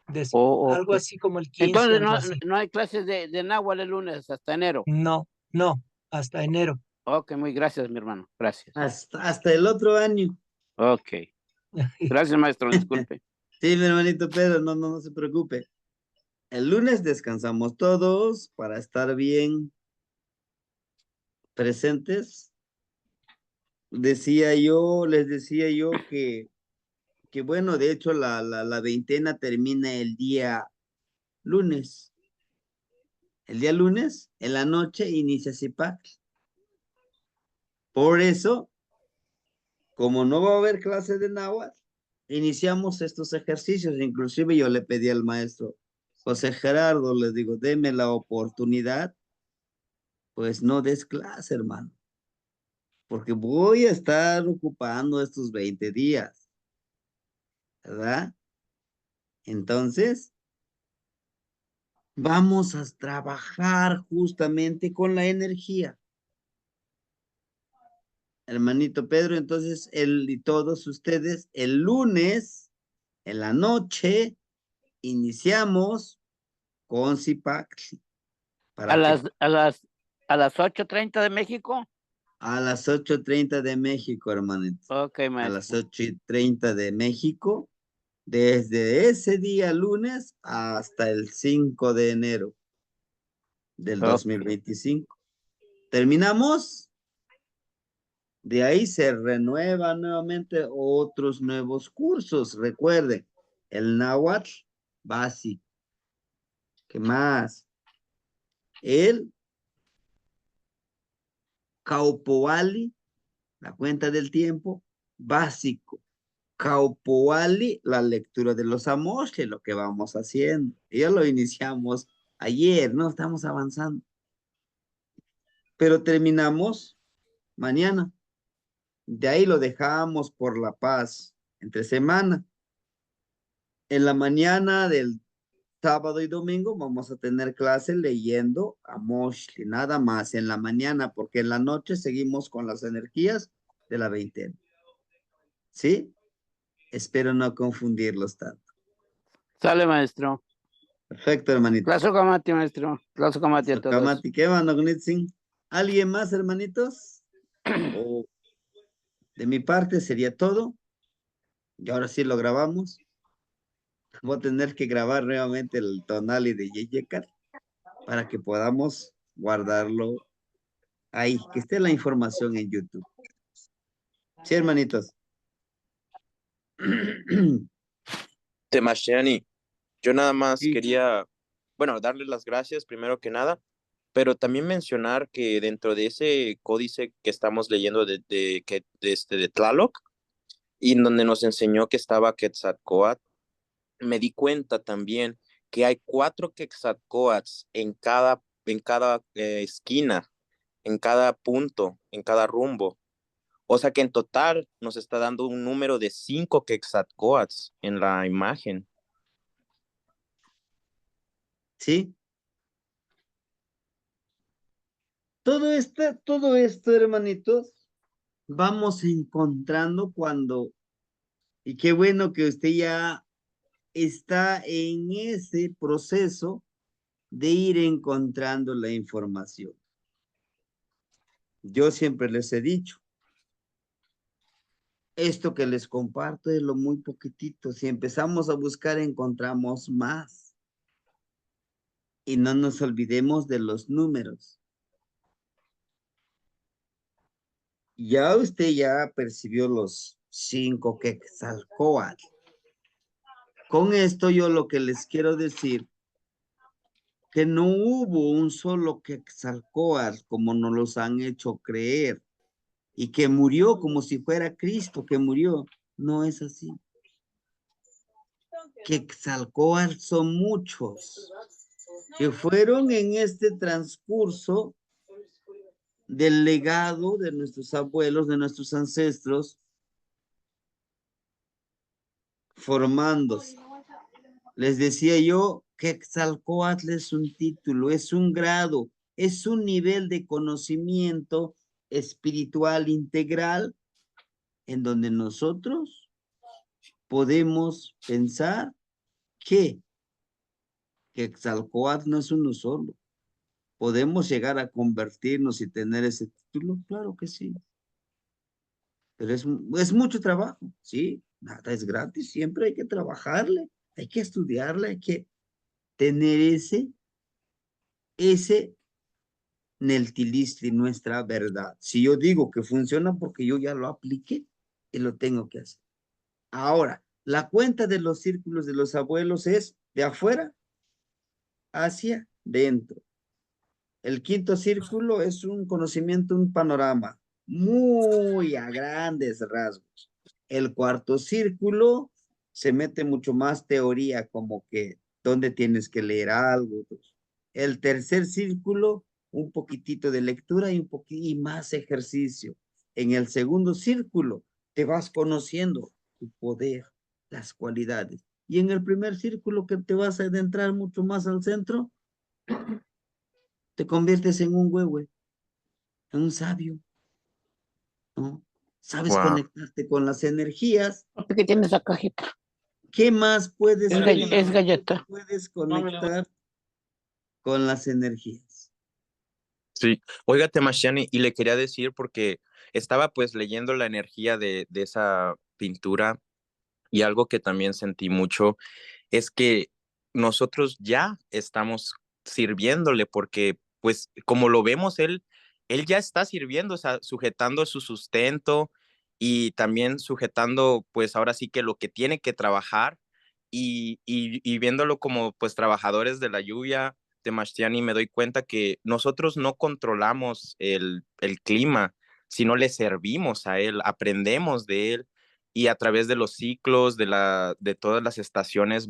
algo Ok. así como el 15, Entonces algo así. no hay clases de náhuatl el lunes hasta enero. No, no, hasta enero. Ok, muy gracias, mi hermano. Gracias. hasta el otro año. Ok. Gracias, maestro. Disculpe. Sí, mi hermanito Pedro, no se preocupe. El lunes descansamos todos para estar bien presentes. Les decía yo que bueno, de hecho la veintena termina el día lunes. El día lunes, en la noche, inicia CIPAC. Por eso, como no va a haber clase de náhuatl, iniciamos estos ejercicios. Inclusive yo le pedí al maestro José Gerardo, les digo, deme la oportunidad, pues no des clase, hermano, porque voy a estar ocupando estos 20 días, ¿verdad? Entonces, vamos a trabajar justamente con la energía. Hermanito Pedro, entonces él y todos ustedes, el lunes en la noche iniciamos con CIPAC A para que las, a las, a las 8:30 de México. a las 8:30 de México, hermanito. Ok, A las maestro. 8:30 de México, desde ese día lunes hasta el 5 de enero del Ok. 2025. Terminamos. De ahí se renuevan nuevamente otros nuevos cursos. Recuerden, el náhuatl básico. ¿Qué más? El Caupoali, la cuenta del tiempo, básico. Caupoali, la lectura de los Amoche, lo que vamos haciendo. Ya lo iniciamos ayer, ¿no? Estamos avanzando. Pero terminamos mañana. De ahí lo dejamos por La Paz entre semana. En la mañana del sábado y domingo vamos a tener clase leyendo a Moshli, nada más en la mañana, porque en la noche seguimos con las energías de la veintena. ¿Sí? Espero no confundirlos tanto. Sale, maestro. Perfecto, hermanitos. Tlazohcamati, maestro. Tlazohcamati a todos. Sokamati, ¿qué van, Ognitzin? ¿Alguien más, hermanitos? O de mi parte sería todo. Y ahora sí lo grabamos. Voy a tener que grabar nuevamente el tonali de Yeyekar para que podamos guardarlo ahí, que esté la información en YouTube. Sí, hermanitos. Temashani, yo nada más Sí. quería, bueno, darles las gracias primero que nada, pero también mencionar que dentro de ese códice que estamos leyendo de Tlaloc, y en donde nos enseñó que estaba Quetzalcóatl, me di cuenta también que hay 4 Quetzalcóatls en cada esquina, en cada punto, en cada rumbo. O sea que en total nos está dando un número de 5 Quetzalcóatls en la imagen. Sí. Todo esto, hermanitos, vamos encontrando y qué bueno que usted ya está en ese proceso de ir encontrando la información. Yo siempre les he dicho, esto que les comparto es lo muy poquitito. Si empezamos a buscar, encontramos más. Y no nos olvidemos de los números. Ya usted ya percibió los 5 Quetzalcóatl. Con esto yo lo que les quiero decir que no hubo un solo Quetzalcóatl como nos los han hecho creer y que murió como si fuera Cristo que murió. No es así. Quetzalcóatl son muchos que fueron en este transcurso del legado de nuestros abuelos, de nuestros ancestros, formándose. Les decía yo, Quetzalcóatl es un título, es un grado, es un nivel de conocimiento espiritual integral en donde nosotros podemos pensar que Quetzalcóatl no es uno solo. ¿Podemos llegar a convertirnos y tener ese título? Claro que sí. Pero es mucho trabajo, ¿sí? Nada es gratis, siempre hay que trabajarle, hay que estudiarle, hay que tener ese Neltilistri, nuestra verdad. Si yo digo que funciona porque yo ya lo apliqué y lo tengo que hacer. Ahora, la cuenta de los círculos de los abuelos es de afuera hacia dentro. El quinto círculo es un conocimiento, un panorama muy a grandes rasgos. El cuarto círculo se mete mucho más teoría, como que dónde tienes que leer algo. El tercer círculo, un poquitito de lectura y y más ejercicio. En el segundo círculo, te vas conociendo tu poder, las cualidades. Y en el primer círculo, que te vas a adentrar mucho más al centro, te conviertes en un huehue, en un sabio, ¿no? Sabes Wow. conectarte con las energías. ¿Qué tiene esa cajita? ¿Qué más puedes hacer? Es galleta. Puedes conectar con las energías. Sí, oiga, Temashani, y le quería decir porque estaba pues leyendo la energía de esa pintura y algo que también sentí mucho es que nosotros ya estamos sirviéndole porque pues como lo vemos, él ya está sirviendo, o sea, sujetando su sustento y también sujetando pues ahora sí que lo que tiene que trabajar y viéndolo como pues trabajadores de la lluvia de Mashtiani, me doy cuenta que nosotros no controlamos el clima, sino le servimos a él, aprendemos de él y a través de los ciclos, de todas las estaciones,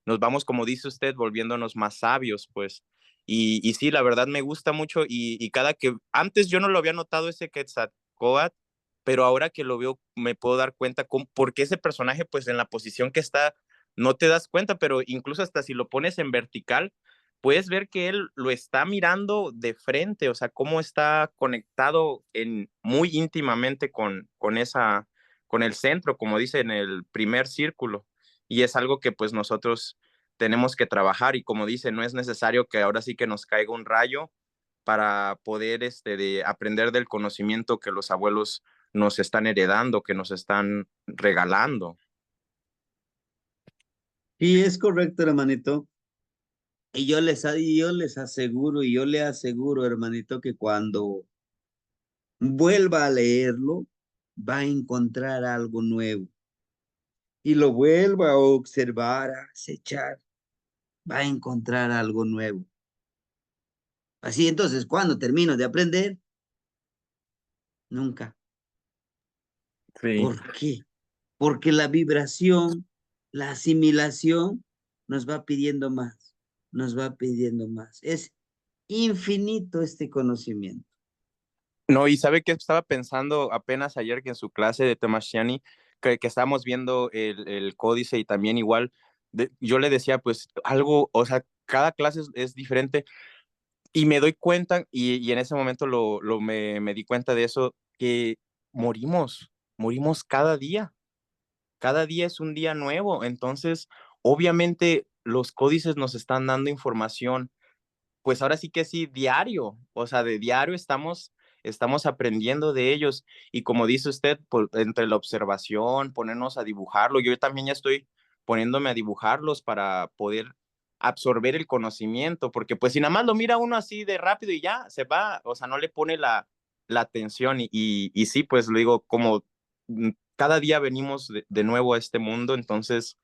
nos vamos, como dice usted, volviéndonos más sabios, pues. Y sí, la verdad me gusta mucho y cada que, antes yo no lo había notado ese Quetzalcóatl, pero ahora que lo veo me puedo dar cuenta porque ese personaje, pues en la posición que está, no te das cuenta, pero incluso hasta si lo pones en vertical, puedes ver que él lo está mirando de frente, o sea, cómo está conectado muy íntimamente con el centro, como dice en el primer círculo. Y es algo que pues nosotros tenemos que trabajar y como dice, no es necesario que ahora sí que nos caiga un rayo para poder de aprender del conocimiento que los abuelos nos están heredando, que nos están regalando. Y es correcto, hermanito. Y yo les aseguro, y yo le aseguro, hermanito, que cuando vuelva a leerlo, va a encontrar algo nuevo. Y lo vuelva a observar, a acechar, va a encontrar algo nuevo. Así entonces, cuando termino de aprender, nunca. Sí. ¿Por qué? Porque la vibración, la asimilación nos va pidiendo más, nos va pidiendo más. Es infinito este conocimiento. No, y sabe que estaba pensando apenas ayer que en su clase de Temashani, que estábamos viendo el códice y también igual, yo le decía pues algo, o sea, cada clase es diferente y me doy cuenta y en ese momento me di cuenta de eso, que morimos cada día es un día nuevo, entonces obviamente los códices nos están dando información pues ahora sí que sí, diario, o sea, de diario estamos aprendiendo de ellos y como dice usted, entre la observación, ponernos a dibujarlo, yo también ya estoy poniéndome a dibujarlos para poder absorber el conocimiento, porque pues si nada más lo mira uno así de rápido y ya se va, o sea, no le pone la atención y sí, pues lo digo, como cada día venimos de nuevo a este mundo, entonces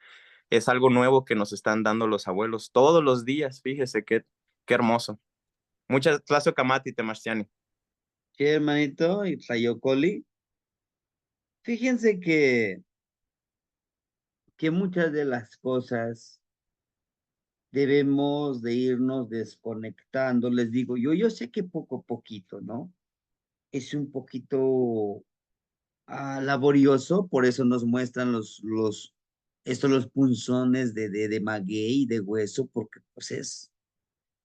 es algo nuevo que nos están dando los abuelos todos los días, fíjese que Qué hermoso. Muchas gracias, Kamati Temashtiani. Sí, hermanito, y Tlayocoli. Fíjense que muchas de las cosas debemos de irnos desconectando. Les digo, yo sé que poco a poquito, ¿no? Es un poquito laborioso, por eso nos muestran los punzones de maguey y de hueso, porque pues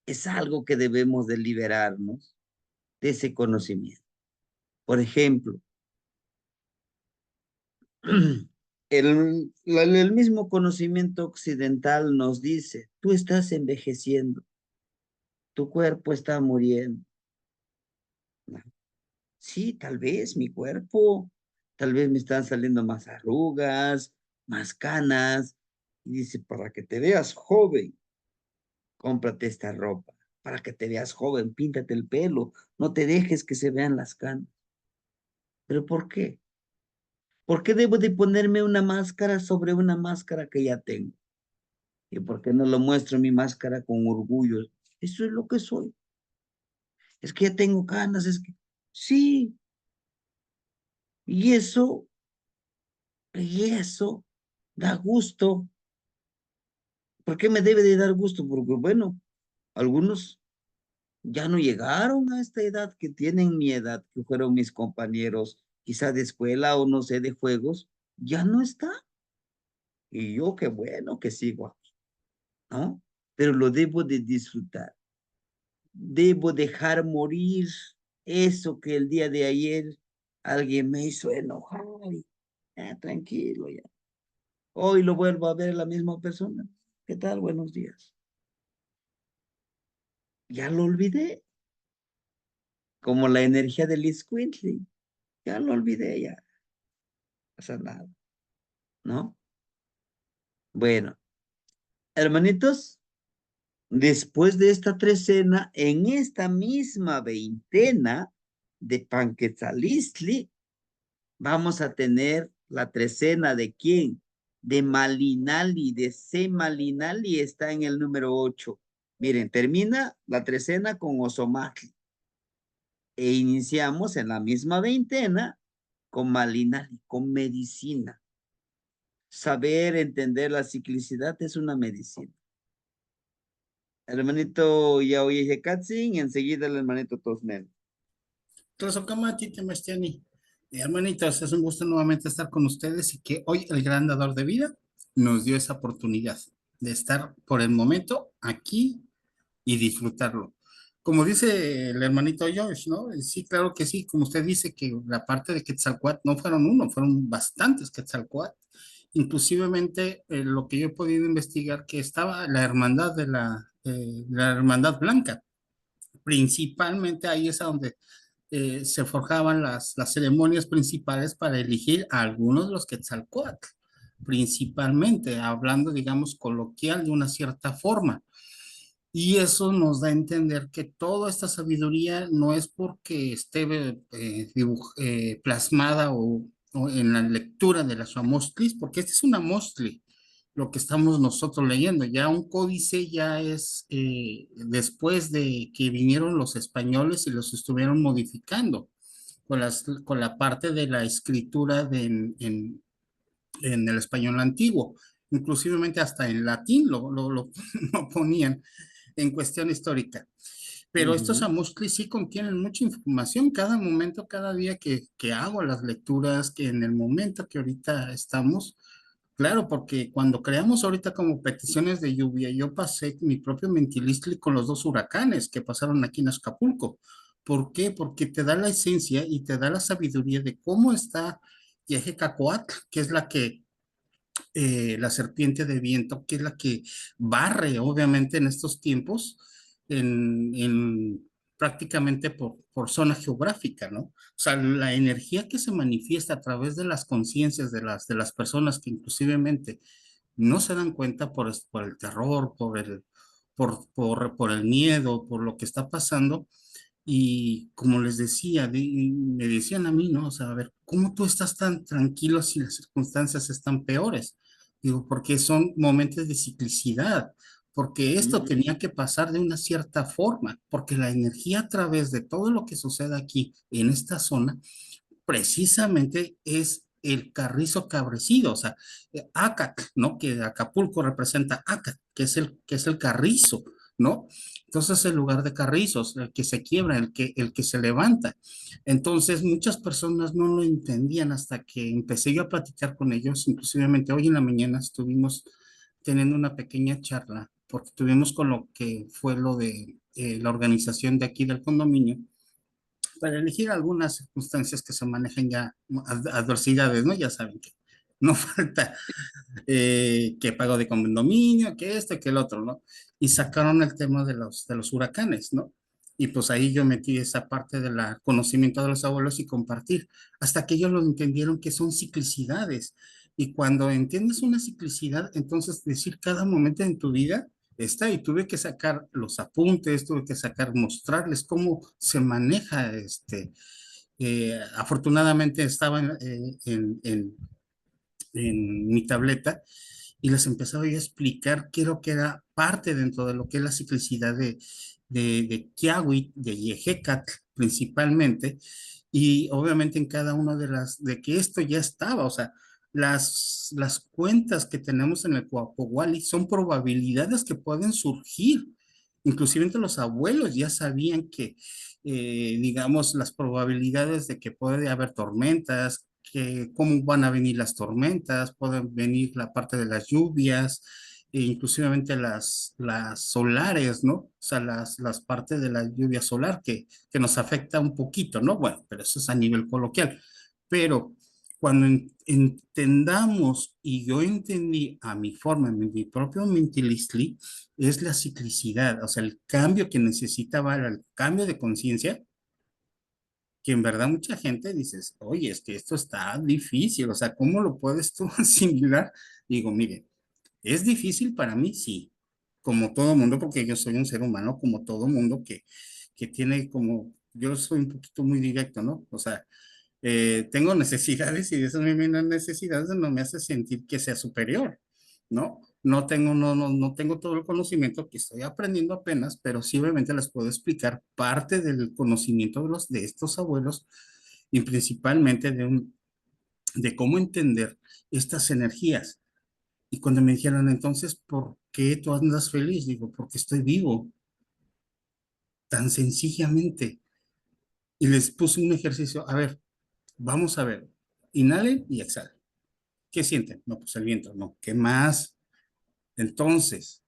es algo que debemos de liberarnos de ese conocimiento. Por ejemplo, el mismo conocimiento occidental nos dice, tú estás envejeciendo, tu cuerpo está muriendo. Sí, tal vez mi cuerpo, tal vez me están saliendo más arrugas, más canas. Y dice, para que te veas joven, cómprate esta ropa. Para que te veas joven, píntate el pelo. No te dejes que se vean las canas. ¿Pero por qué? ¿Por qué debo de ponerme una máscara sobre una máscara que ya tengo? ¿Y por qué no lo muestro mi máscara con orgullo? Eso es lo que soy. Es que ya tengo canas, es que... Sí, y eso da gusto. ¿Por qué me debe de dar gusto? Porque, bueno, algunos ya no llegaron a esta edad que tienen mi edad, que fueron mis compañeros, quizá de escuela o no sé, de juegos, ya no está. Y yo, qué bueno que sigo aquí, ¿no? Pero lo debo de disfrutar. Debo dejar morir eso que el día de ayer alguien me hizo enojar. Tranquilo ya. Hoy lo vuelvo a ver la misma persona. ¿Qué tal? Buenos días. Ya lo olvidé. Como la energía de Liz Quintley. Ya lo olvidé, ya. No pasa nada, ¿no? Bueno, hermanitos, después de esta trecena, en esta misma veintena de Panquetzalistli, vamos a tener la trecena de quién? De Malinali, de C. Malinali está en el número 8. Miren, termina la trecena con Osomatli. E iniciamos en la misma veintena con Malinali, con medicina. Saber entender la ciclicidad es una medicina. Hermanito Yaoye Katzin, enseguida el hermanito Tosnel. Tlazokamati, Temestiani. Hermanitos, es un gusto nuevamente estar con ustedes y que hoy el gran dador de vida nos dio esa oportunidad de estar por el momento aquí y disfrutarlo. Como dice el hermanito Josh, ¿no? Sí, claro que sí, como usted dice que la parte de Quetzalcóatl no fueron uno, fueron bastantes Quetzalcóatl. Inclusivemente lo que yo he podido investigar que estaba la hermandad de la hermandad blanca. Principalmente ahí es a donde se forjaban las ceremonias principales para elegir a algunos de los Quetzalcóatl, principalmente hablando, digamos, coloquial de una cierta forma. Y eso nos da a entender que toda esta sabiduría no es porque esté plasmada o en la lectura de las Amostlis, porque este es una Amostli, lo que estamos nosotros leyendo. Ya un códice ya es después de que vinieron los españoles y los estuvieron modificando con la parte de la escritura en el español antiguo. Inclusivemente hasta en latín lo ponían en cuestión histórica. Pero estos amustlis sí contienen mucha información cada momento, cada día que hago las lecturas, que en el momento que ahorita estamos, claro, porque cuando creamos ahorita como peticiones de lluvia, yo pasé mi propio mentilistli con los dos huracanes que pasaron aquí en Acapulco. ¿Por qué? Porque te da la esencia y te da la sabiduría de cómo está Yejecacoatl, que es la serpiente de viento, que es la que barre, obviamente, en estos tiempos, prácticamente por zona geográfica, ¿no? O sea, la energía que se manifiesta a través de las conciencias de las personas que inclusivemente no se dan cuenta por el terror, por el miedo, por lo que está pasando. Y como les decía, me decían a mí, ¿no? O sea, a ver, ¿cómo tú estás tan tranquilo si las circunstancias están peores? Digo, porque son momentos de ciclicidad, porque esto Mm. tenía que pasar de una cierta forma, porque la energía a través de todo lo que sucede aquí en esta zona, precisamente es el carrizo cabrecido, o sea, Ácac, ¿no? Que Acapulco representa Ácac, que es el carrizo, ¿no? Entonces, el lugar de carrizos, el que se quiebra, el que se levanta. Entonces, muchas personas no lo entendían hasta que empecé yo a platicar con ellos. Inclusivemente hoy en la mañana estuvimos teniendo una pequeña charla, porque tuvimos con lo que fue lo de la organización de aquí del condominio, para elegir algunas circunstancias que se manejan ya, adversidades, ¿no? Ya saben que no falta que pago de condominio, que esto, que el otro, ¿no? Y sacaron el tema de los huracanes, ¿no? Y pues ahí yo metí esa parte del conocimiento de los abuelos y compartir, hasta que ellos lo entendieron que son ciclicidades. Y cuando entiendes una ciclicidad, entonces decir cada momento en tu vida está, y tuve que sacar los apuntes, tuve que sacar, mostrarles cómo se maneja afortunadamente estaba en mi tableta y les empezaba yo a explicar qué es lo que era parte dentro de lo que es la ciclicidad de Kiawi, de Yehecat principalmente, y obviamente en cada una de que esto ya estaba, o sea, las cuentas que tenemos en el Coapoguali son probabilidades que pueden surgir. Inclusive los abuelos ya sabían que, digamos, las probabilidades de que puede haber tormentas, que cómo van a venir las tormentas, pueden venir la parte de las lluvias, e inclusivamente las solares, ¿no? O sea, las partes de la lluvia solar que nos afecta un poquito, ¿no? Bueno, pero eso es a nivel coloquial. Pero cuando entendamos, y yo entendí a mi forma, en mi propio mentalistli, es la ciclicidad, o sea, el cambio que necesitaba, el cambio de conciencia, que en verdad mucha gente dices, oye, es que esto está difícil, o sea, ¿cómo lo puedes tú asimilar? Digo, mire, es difícil para mí, sí, como todo mundo, porque yo soy un ser humano, como todo mundo que tiene como, yo soy un poquito muy directo, ¿no? O sea, tengo necesidades y esas mismas necesidades no me hace sentir que sea superior, ¿no? No tengo todo el conocimiento que estoy aprendiendo apenas, pero sí obviamente les puedo explicar parte del conocimiento de estos abuelos y principalmente de cómo entender estas energías. Y cuando me dijeron, entonces, ¿por qué tú andas feliz? Digo, porque estoy vivo, tan sencillamente. Y les puse un ejercicio, a ver, vamos a ver, inhalen y exhalen. ¿Qué sienten? No, pues el viento, no. ¿Qué más? Entonces,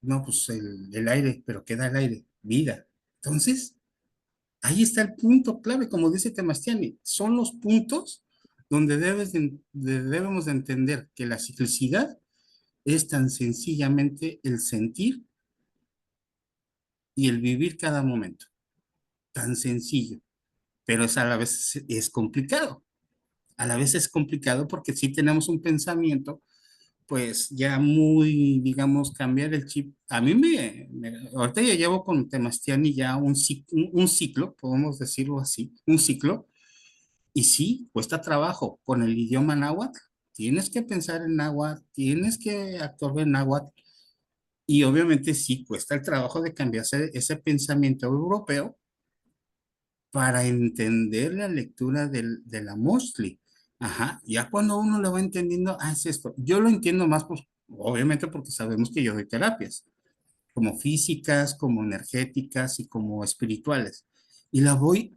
no, pues el aire, pero ¿qué da el aire? Vida. Entonces, ahí está el punto clave, como dice Temastiani, son los puntos donde debemos de entender que la ciclicidad es tan sencillamente el sentir y el vivir cada momento. Tan sencillo, pero a la vez es complicado. A la vez es complicado porque si tenemos un pensamiento pues ya muy, digamos, cambiar el chip. A mí ahorita ya llevo con Temastiani ya un ciclo, podemos decirlo así, un ciclo, y sí, cuesta trabajo con el idioma náhuatl. Tienes que pensar en náhuatl, tienes que actuar en náhuatl, y obviamente sí, cuesta el trabajo de cambiarse ese pensamiento europeo para entender la lectura de la Mostly. Ajá, ya cuando uno lo va entendiendo, es esto. Yo lo entiendo más, pues, obviamente porque sabemos que yo doy terapias, como físicas, como energéticas y como espirituales. Y le voy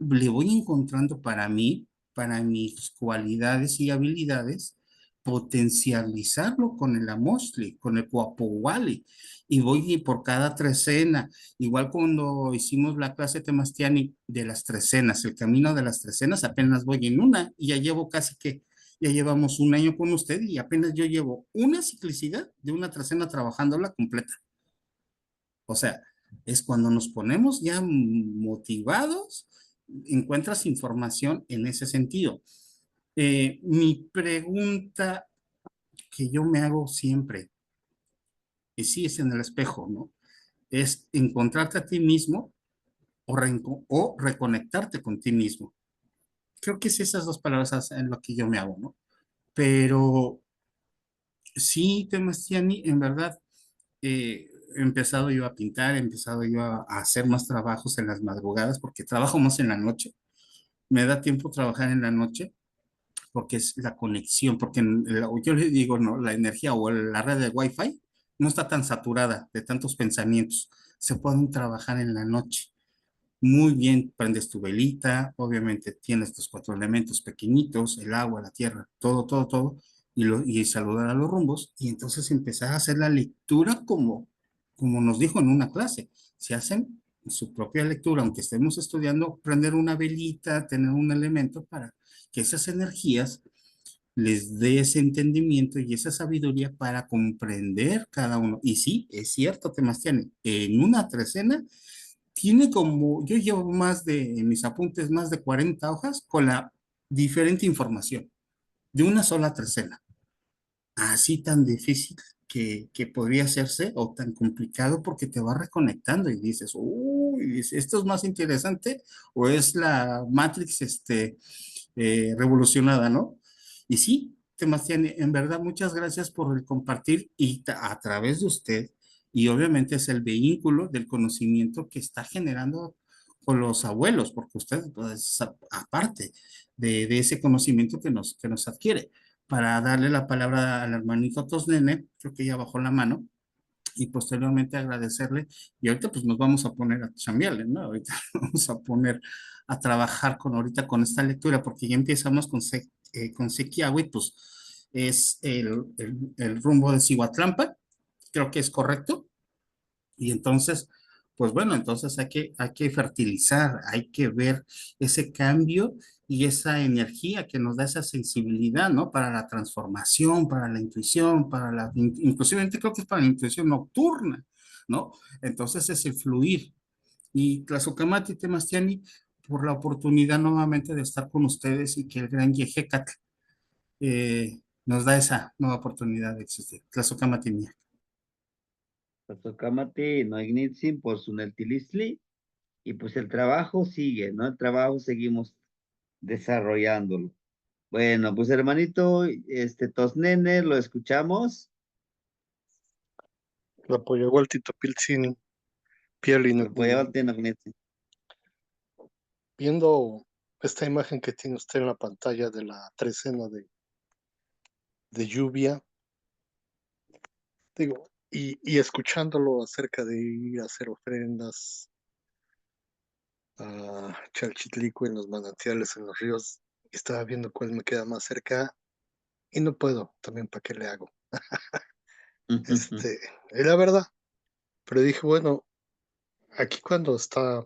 encontrando para mí, para mis cualidades y habilidades, potencializarlo con el Amosli, con el Coapowali. Y voy por cada trecena, igual cuando hicimos la clase Temastiani de las trecenas, el camino de las trecenas, apenas voy en una y ya llevo ya llevamos un año con usted y apenas yo llevo una ciclicidad de una trecena trabajándola completa. O sea, es cuando nos ponemos ya motivados, encuentras información en ese sentido. Mi pregunta que yo me hago siempre, y sí es en el espejo, ¿no? Es encontrarte a ti mismo o reconectarte con ti mismo. Creo que es esas dos palabras en lo que yo me hago, ¿no? Pero sí, Temastiani, en verdad, he empezado yo a pintar, he empezado yo a hacer más trabajos en las madrugadas, porque trabajo más en la noche. Me da tiempo trabajar en la noche porque es la conexión, porque yo le digo, no, la energía o la red de Wi-Fi no está tan saturada de tantos pensamientos. Se pueden trabajar en la noche. Muy bien, prendes tu velita, obviamente tienes tus 4 elementos pequeñitos, el agua, la tierra, todo, todo, todo, y saludar a los rumbos, y entonces empezar a hacer la lectura como nos dijo en una clase. Se hacen su propia lectura, aunque estemos estudiando, prender una velita, tener un elemento para que esas energías les dé ese entendimiento y esa sabiduría para comprender cada uno. Y sí, es cierto, Temastiani, en una trecena tiene como, yo llevo en mis apuntes, más de 40 hojas con la diferente información de una sola trecena. Así tan difícil que podría hacerse o tan complicado porque te va reconectando y dices, uy, esto es más interesante o es la Matrix revolucionada, ¿no? Y sí, Sebastián, en verdad, muchas gracias por el compartir y a través de usted, y obviamente es el vehículo del conocimiento que está generando con los abuelos, porque usted, pues, aparte de ese conocimiento que nos adquiere, para darle la palabra al hermanito Tosnene, creo que ya bajó la mano, y posteriormente agradecerle. Y ahorita pues nos vamos a poner a chambearle, ¿no? Ahorita vamos a poner a trabajar ahorita con esta lectura, porque ya empezamos con Sequiagüe, pues es el rumbo de Cihuatlampa, creo que es correcto. Y entonces, pues bueno, entonces hay que fertilizar, hay que ver ese cambio y esa energía que nos da esa sensibilidad, ¿no? Para la transformación, para la intuición, inclusive creo que es para la intuición nocturna, ¿no? Entonces es el fluir. Y Tlazocamati Temastiani, por la oportunidad nuevamente de estar con ustedes y que el gran Yejecatl nos da esa nueva oportunidad de existir. Tlazocamati mía. Tocámate, no ignitzin por su neltilistli, y pues el trabajo sigue, ¿no? El trabajo seguimos desarrollándolo. Bueno, pues hermanito, Tosnene, lo escuchamos. La apoyó el Tito Pilzini, Piel Lo puede llevar no ignitzin. viendo esta imagen que tiene usted en la pantalla de la trecena de lluvia, digo, y escuchándolo acerca de ir a hacer ofrendas a Chalchitlico en los manantiales, en los ríos, estaba viendo cuál me queda más cerca y no puedo, también para qué le hago. Es la verdad, pero dije, bueno, aquí cuando está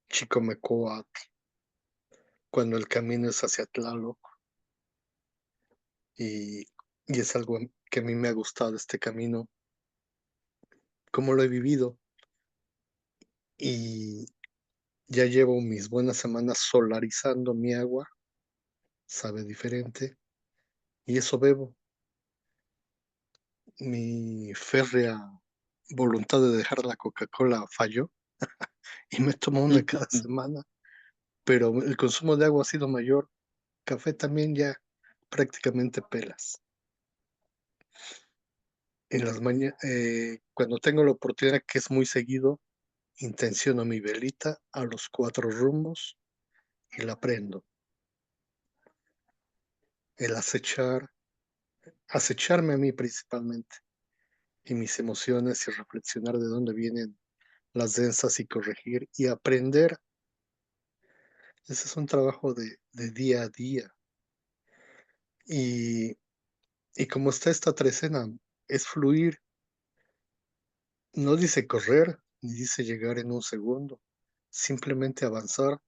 Chicomecoat, cuando el camino es hacia Tlaloc, y, y es algo que a mí me ha gustado este camino, cómo lo he vivido, y ya llevo mis buenas semanas solarizando mi agua, sabe diferente, y eso bebo. Mi férrea voluntad de dejar la Coca-Cola falló y me tomo una cada semana, pero el consumo de agua ha sido mayor. Café también ya prácticamente pelas. En las mañanas, cuando tengo la oportunidad, que es muy seguido, intenciono mi velita a los 4 rumbos y la prendo. El acecharme a mí principalmente y mis emociones y reflexionar de dónde vienen las densas y corregir y aprender. Ese es un trabajo de día a día. Y, y como está esta trecena, es fluir. No dice correr, ni dice llegar en un segundo. Simplemente avanzar.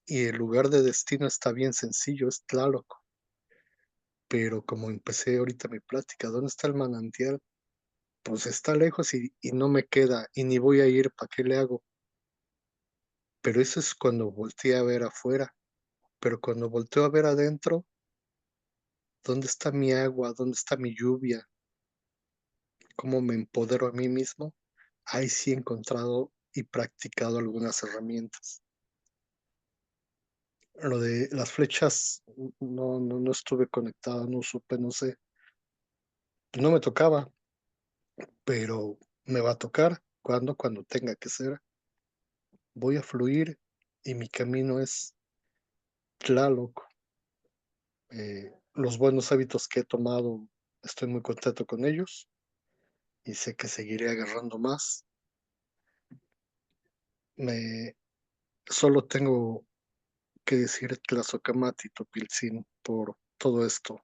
Y el lugar de destino está bien sencillo, es Tlaloc. Pero como empecé ahorita mi plática, ¿dónde está el manantial? Pues está lejos y no me queda, y ni voy a ir, ¿para qué le hago? Pero eso es cuando volteé a ver afuera. Pero cuando volteo a ver adentro, ¿dónde está mi agua? ¿Dónde está mi lluvia? ¿Cómo me empodero a mí mismo? Ahí sí he encontrado y practicado algunas herramientas. Lo de las flechas, no estuve conectado, no supe, no sé. No me tocaba. pero me va a tocar cuando tenga que ser. Voy a fluir y mi camino es Tlaloc. Los buenos hábitos que he tomado, estoy muy contento con ellos y sé que seguiré agarrando más. Solo tengo que decir Tlazocamati Topiltzin por todo esto.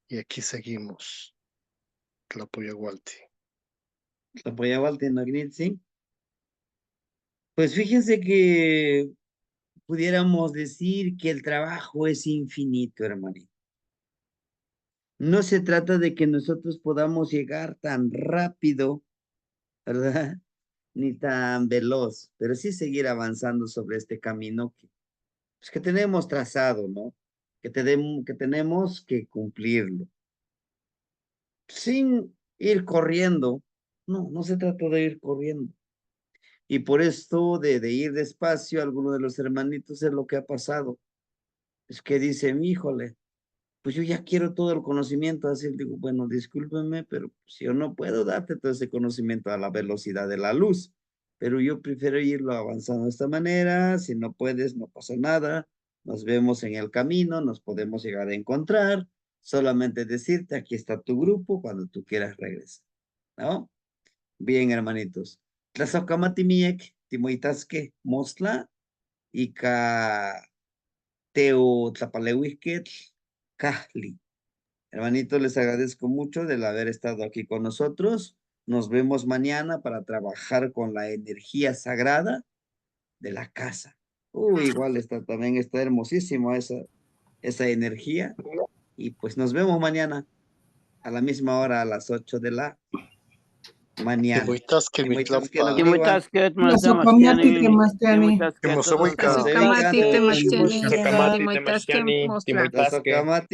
Y aquí seguimos. Tlapoyahualti. Tlapoyahualti Nognitzi. Pues fíjense que pudiéramos decir que el trabajo es infinito, hermanito. No se trata de que nosotros podamos llegar tan rápido, ¿verdad? Ni tan veloz, pero sí seguir avanzando sobre este camino que tenemos trazado, ¿no? Que tenemos que cumplirlo. Sin ir corriendo. No se trata de ir corriendo. Y por esto de ir despacio, alguno de los hermanitos es lo que ha pasado. Es que dicen, híjole, pues yo ya quiero todo el conocimiento. Así digo, bueno, discúlpeme, pero pues yo no puedo darte todo ese conocimiento a la velocidad de la luz. Pero yo prefiero irlo avanzando de esta manera. Si no puedes, no pasa nada. Nos vemos en el camino, nos podemos llegar a encontrar. Solamente decirte, aquí está tu grupo, cuando tú quieras regresar, ¿no? Bien, hermanitos. Tlazocamatimiec, timoitasque, mostla, y teo tlapaleuisquetl, Kahli. Hermanitos, les agradezco mucho del haber estado aquí con nosotros. Nos vemos mañana para trabajar con la energía sagrada de la casa. Igual también está hermosísimo esa energía. Y pues nos vemos mañana a la misma hora, a las 8 de la mañana. Timoitasque, Timoitasque, Mitlampa. Timoitasque, Tlazokamati, Timoitasque a todos. Timosohuica. Tlazokamati, Temachtiani, Tzokamati, Timoitasque, Temachtiani, Mostla. Timoitasque. Tlazokamati.